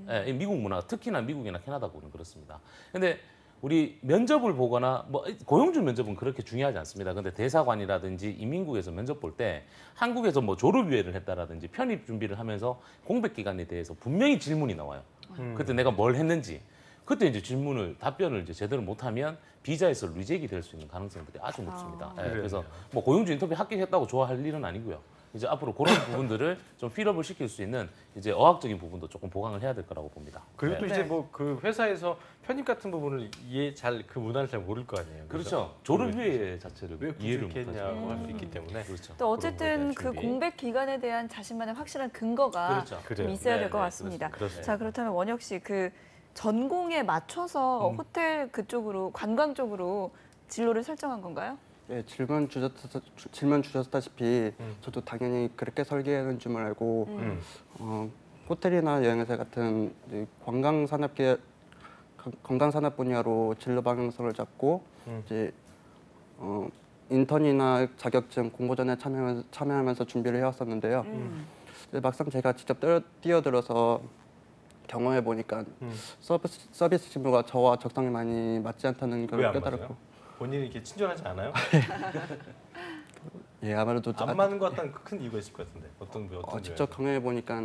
예, 이 미국 문화, 특히나 미국이나 캐나다고는 그렇습니다. 근데 우리 면접을 보거나 뭐 고용주 면접은 그렇게 중요하지 않습니다. 근데 대사관이라든지 이민국에서 면접 볼 때 한국에서 뭐 졸업유예를 했다라든지 편입 준비를 하면서 공백 기간에 대해서 분명히 질문이 나와요. 그때 내가 뭘 했는지. 그때 이제 답변을 이제 제대로 못하면 비자에서 리젝이 될 수 있는 가능성들이 아주 높습니다. 예, 그래서 뭐 고용주 인터뷰 합격했다고 좋아할 일은 아니고요. 이제 앞으로 그런 부분들을 좀 필업을 시킬 수 있는 이제 어학적인 부분도 조금 보강을 해야 될 거라고 봅니다. 그리고 또 네. 이제 뭐 그 회사에서 편입 같은 부분을 그 문화를 잘 모를 거 아니에요. 그렇죠. 졸업유예 자체를 왜 이해를 이해를 못하죠. 했냐고 할 수 있기 때문에. 그렇죠. 또 어쨌든 그런 거에 그 대한 준비. 공백 기간에 대한 자신만의 확실한 근거가 그렇죠. 좀 그래요. 있어야 네, 될 것 네, 같습니다. 그렇습니다. 자, 그렇다면 원혁 씨 그 전공에 맞춰서 호텔 그쪽으로 관광 쪽으로 진로를 설정한 건가요? 예, 질문 주셨다시피 저도 당연히 그렇게 설계하는 줄 알고 호텔이나 여행사 같은 관광산업 분야로 진로 방향성을 잡고 이제 인턴이나 자격증 공모전에 참여하면서 준비를 해왔었는데요. 근데 막상 제가 직접 뛰어들어서 경험해 보니까 서비스 직무가 저와 적성이 많이 맞지 않다는 걸 깨달았고. 본인이 이렇게 친절하지 않아요? 예, 아무래도 안 맞는 것 같다는 큰 이유가 있을 것 같은데 어떤 직접 경험해 보니까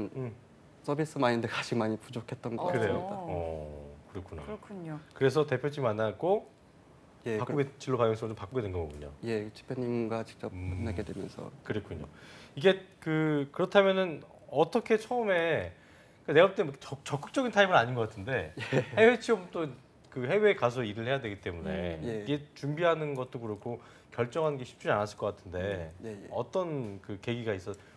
서비스 마인드가 아직 많이 부족했던 것 같습니다. 그래요? 그렇구나. 그렇군요. 그래서 대표님 만났고 예, 진로 방향성을 좀 바꾸게 된 거군요. 예, 대표님과 직접 만나게 되면서. 그랬군요. 이게 그렇다면은 어떻게 처음에 내가 볼 때 적극적인 타입은 아닌 것 같은데 해외 취업도 그 해외에 가서 일을 해야 되기 때문에 예. 이게 준비하는 것도 그렇고 결정하는 게 쉽지 않았을 것 같은데 예, 예. 어떤 그 계기가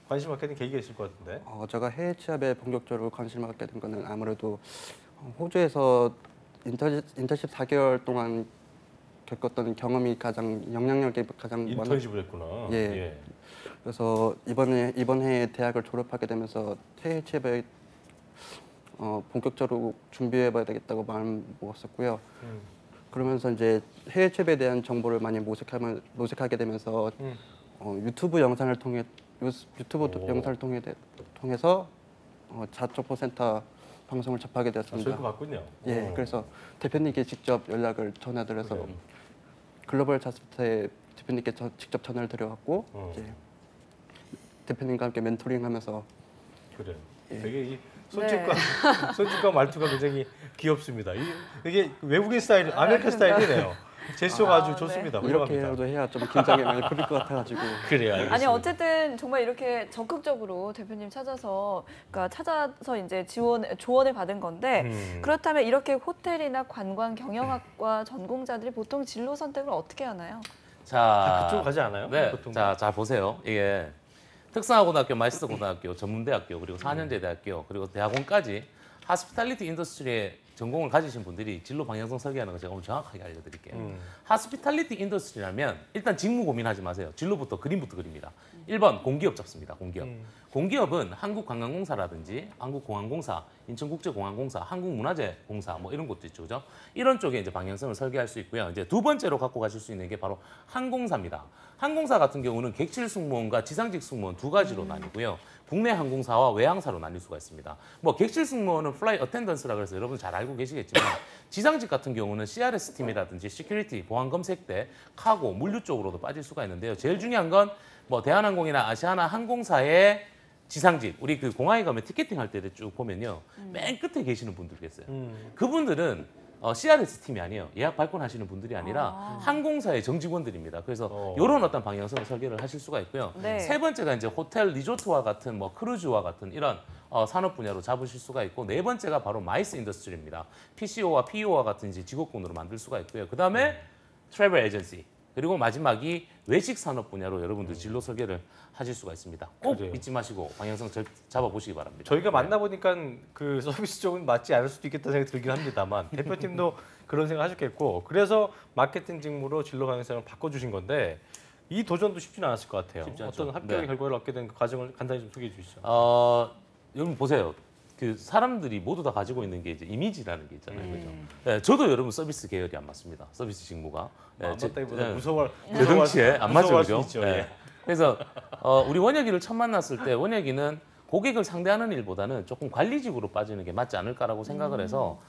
관심 갖게 된 계기가 있을 것 같은데. 제가 해외 취업에 본격적으로 관심을 갖게 된 거는 아무래도 호주에서 인턴십 4개월 동안 겪었던 경험이 가장 영향력이 가장 인턴십을 했구나. 예. 그래서 이번 해에 대학을 졸업하게 되면서 해외 취업에 본격적으로 준비해봐야 되겠다고 마음 먹었었고요. 그러면서 이제 해외 취업에 대한 정보를 많이 모색하게 되면서 유튜브 영상을 통해서 자초포센터 방송을 접하게 되었습니다. 저희도 봤군요. 예, 그래서 대표님께 직접 연락을 전화드려서 글로벌 자스프에 대표님께 직접 전화를 드려갖고 이제 대표님과 함께 멘토링하면서 그래요. 예. 되게 이 손짓과 말투가 굉장히 귀엽습니다. 이게 외국인 스타일, 아메리칸 스타일이네요. 제스처가 아주 좋습니다. 이렇게라도 해야 좀 긴장이 많이 풀릴 것 같아가지고. 그래요. 알겠습니다. 아니 어쨌든 정말 이렇게 적극적으로 대표님 찾아서 이제 조언을 받은 건데 그렇다면 이렇게 호텔이나 관광 경영학과 전공자들이 보통 진로 선택을 어떻게 하나요? 다 그쪽으로 가지 않아요? 네. 보통. 자 보세요. 이게 특성화고등학교, 마이스터고등학교, 전문대학교, 그리고 4년제 대학교, 그리고 대학원까지 하스피탈리티 인더스트리에 전공을 가지신 분들이 진로 방향성 설계하는 거 제가 오늘 정확하게 알려드릴게요. 하스피탈리티 인더스트리라면 일단 직무 고민하지 마세요. 진로부터 그림부터 그립니다. 1번 공기업 잡습니다. 공기업. 공기업은 한국관광공사라든지 한국공항공사, 인천국제공항공사, 한국문화재공사 뭐 이런 곳도 있죠, 그죠? 이런 쪽에 이제 방향성을 설계할 수 있고요. 이제 두 번째로 갖고 가실 수 있는 게 바로 항공사입니다. 항공사 같은 경우는 객실 승무원과 지상직 승무원 두 가지로 나뉘고요. 국내 항공사와 외항사로 나뉠 수가 있습니다. 뭐 객실 승무원은 플라이 어텐던스라 그래서 여러분 잘 알고 계시겠지만 지상직 같은 경우는 CRS 팀이라든지 시큐리티, 보안 검색대, 카고, 물류 쪽으로도 빠질 수가 있는데요. 제일 중요한 건 뭐 대한항공이나 아시아나 항공사의 지상직, 우리 그 공항에 가면 티켓팅 할 때 쭉 보면요. 맨 끝에 계시는 분들 계세요. 그분들은 CRS 팀이 아니에요. 예약 발권하시는 분들이 아니라 항공사의 정직원들입니다. 그래서 이런 어떤 방향성을 설계를 하실 수가 있고요. 네. 세 번째가 이제 호텔 리조트와 같은 뭐 크루즈와 같은 이런 산업 분야로 잡으실 수가 있고 네 번째가 바로 마이스 인더스트리입니다. PCO와 PEO와 같은 이제 직업군으로 만들 수가 있고요. 그 다음에 트래블 에이전시 그리고 마지막이 외식 산업 분야로 여러분들 진로 설계를 하실 수가 있습니다. 꼭 그래요. 잊지 마시고 방향성 잡아보시기 바랍니다. 저희가 만나보니까 그 서비스 쪽은 맞지 않을 수도 있겠다는 생각이 들긴 합니다만 대표팀도 그런 생각 하셨겠고 그래서 마케팅 직무로 진로 방향성을 바꿔주신 건데 이 도전도 쉽지는 않았을 것 같아요. 쉽지 않죠. 어떤 합격의 네. 결과를 얻게 된 그 과정을 간단히 좀 소개해 주시죠. 여러분 보세요. 그 사람들이 모두 다 가지고 있는 게 이제 이미지라는 게 있잖아요, 그죠? 네, 저도 여러분 서비스 계열이 안 맞습니다. 서비스 직무가. 맞다기보다 네, 무서워. 제 등치에 안 맞죠, 무서워할 수 그죠? 있죠, 네. 예. 그래서 우리 원혁이를 처음 만났을 때 원혁이는 고객을 상대하는 일보다는 조금 관리직으로 빠지는 게 맞지 않을까라고 생각을 해서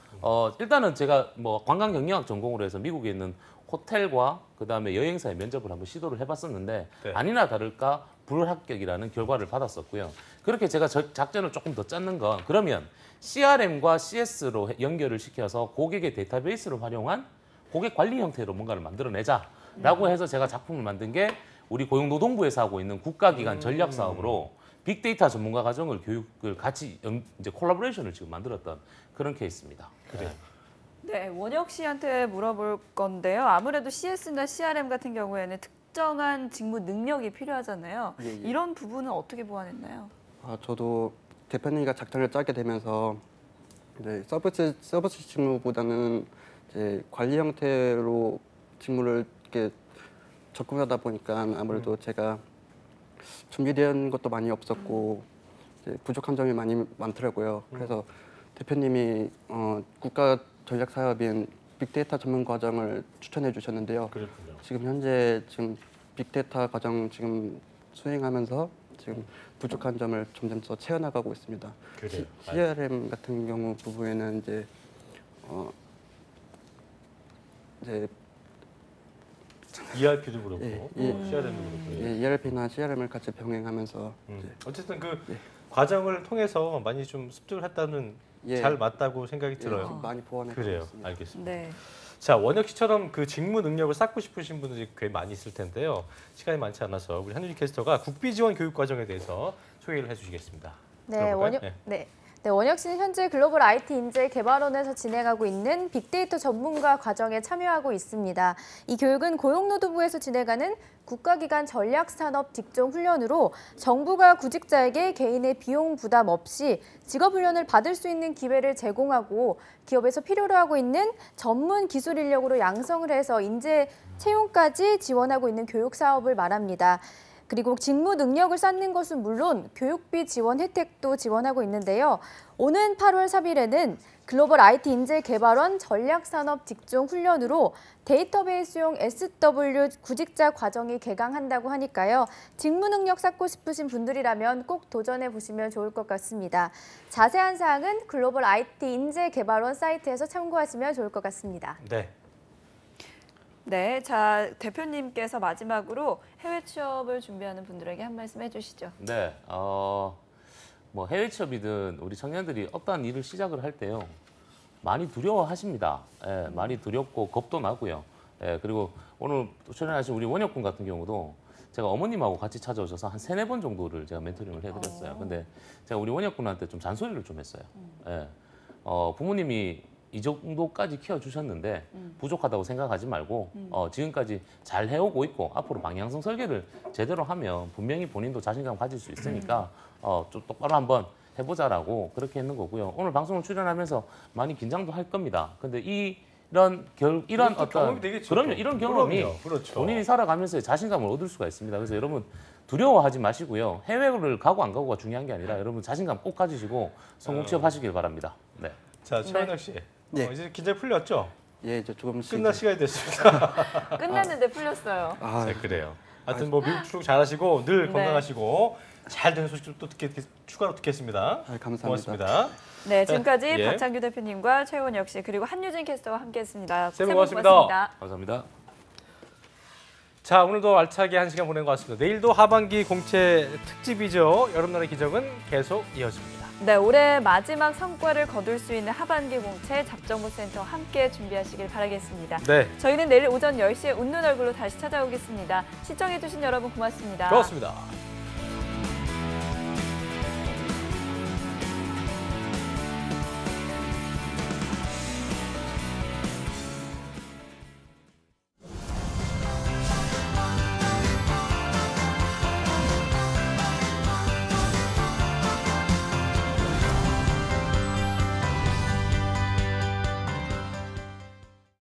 일단은 제가 뭐 관광 경영학 전공으로 해서 미국에 있는 호텔과 그다음에 여행사의 면접을 한번 시도를 해봤었는데 네. 아니나 다를까 불합격이라는 결과를 받았었고요. 그렇게 제가 작전을 조금 더 짰는 건 그러면 CRM과 CS로 연결을 시켜서 고객의 데이터베이스를 활용한 고객 관리 형태로 뭔가를 만들어내자라고 해서 제가 작품을 만든 게 우리 고용노동부에서 하고 있는 국가기관 전략 사업으로 빅데이터 전문가 과정을 교육을 같이 이제 콜라보레이션을 지금 만들었던 그런 케이스입니다. 그래요. 네, 원혁 씨한테 물어볼 건데요. 아무래도 CS나 CRM 같은 경우에는 특정한 직무 능력이 필요하잖아요. 예, 예. 이런 부분은 어떻게 보완했나요? 저도 대표님과 작전을 짜게 되면서 이제 서비스 직무보다는 이제 관리 형태로 직무를 이렇게 접근하다 보니까 아무래도 제가 준비된 것도 많이 없었고 이제 부족한 점이 많이 많더라고요. 그래서 대표님이 국가 전략 사업인 빅데이터 전문 과정을 추천해 주셨는데요. 그렇군요. 지금 현재 빅데이터 과정 수행하면서 지금 부족한 점을 점점 더 채워나가고 있습니다. 그래요. CRM 같은 경우 부분에는 이제 ERP도 그렇고 예, CRM도 그렇고. ERP나 CRM을 같이 병행하면서 어쨌든 그 과정을 통해서 많이 좀 습득을 했다는 잘 맞다고 생각이 들어요. 좀 많이 보완해 그래요. 있습니다. 알겠습니다. 네. 자, 원혁 씨처럼 그 직무 능력을 쌓고 싶으신 분들이 꽤 많이 있을 텐데요. 시간이 많지 않아서 우리 한유진 캐스터가 국비 지원 교육 과정에 대해서 소개를 해주시겠습니다. 네, 들어볼까요? 원혁 씨는 현재 글로벌 IT 인재 개발원에서 진행하고 있는 빅데이터 전문가 과정에 참여하고 있습니다. 이 교육은 고용노동부에서 진행하는 국가기관 전략산업 직종 훈련으로 정부가 구직자에게 개인의 비용 부담 없이 직업훈련을 받을 수 있는 기회를 제공하고 기업에서 필요로 하고 있는 전문 기술 인력으로 양성을 해서 인재 채용까지 지원하고 있는 교육 사업을 말합니다. 그리고 직무 능력을 쌓는 것은 물론 교육비 지원 혜택도 지원하고 있는데요. 오는 8월 3일에는 글로벌 IT 인재 개발원 전략산업 직종 훈련으로 데이터베이스용 SW 구직자 과정이 개강한다고 하니까요. 직무 능력 쌓고 싶으신 분들이라면 꼭 도전해 보시면 좋을 것 같습니다. 자세한 사항은 글로벌 IT 인재 개발원 사이트에서 참고하시면 좋을 것 같습니다. 네. 네, 자 대표님께서 마지막으로 해외 취업을 준비하는 분들에게 한 말씀 해주시죠. 네, 뭐 해외 취업이든 우리 청년들이 어떠한 일을 시작을 할 때요 많이 두려워하십니다. 예, 많이 두렵고 겁도 나고요. 예, 그리고 오늘 출연하신 우리 원혁 군 같은 경우도 제가 어머님하고 같이 찾아오셔서 한 3-4번 정도를 제가 멘토링을 해드렸어요. 근데 제가 우리 원혁 군한테 좀 잔소리를 좀 했어요. 예, 부모님이 이 정도까지 키워주셨는데 부족하다고 생각하지 말고 지금까지 잘 해오고 있고 앞으로 방향성 설계를 제대로 하면 분명히 본인도 자신감 가질 수 있으니까 좀 똑바로 한번 해보자라고 그렇게 했는 거고요. 오늘 방송을 출연하면서 많이 긴장도 할 겁니다. 근데 이런 어떤 경험이 되겠죠. 그럼요. 이런 경험이 그럼요. 그렇죠. 본인이 살아가면서 자신감을 얻을 수가 있습니다. 그래서 여러분 두려워하지 마시고요. 해외를 가고 안 가고가 중요한 게 아니라 여러분 자신감 꼭 가지시고 성공 취업하시길 바랍니다. 네. 자, 최원혁 씨. 네. 이제 긴장 풀렸죠? 예, 이제 조금씩 끝날 시간이 됐습니다. 끝났는데 풀렸어요. 자, 그래요. 하여튼 뭐 미국 출국 잘하시고 늘 건강하시고 잘 되는 소식 또 추가로 듣겠습니다. 감사합니다. 고맙습니다. 네, 지금까지 예. 박창규 대표님과 최원혁 씨 그리고 한유진 캐스터와 함께했습니다. 세 분 고맙습니다. 감사합니다. 자, 오늘도 알차게 한 시간 보낸 것 같습니다. 내일도 하반기 공채 특집이죠. 여름날의 기적은 계속 이어집니다. 네, 올해 마지막 성과를 거둘 수 있는 하반기 공채 잡정보센터와 함께 준비하시길 바라겠습니다. 네. 저희는 내일 오전 10시에 웃는 얼굴로 다시 찾아오겠습니다. 시청해주신 여러분 고맙습니다. 고맙습니다.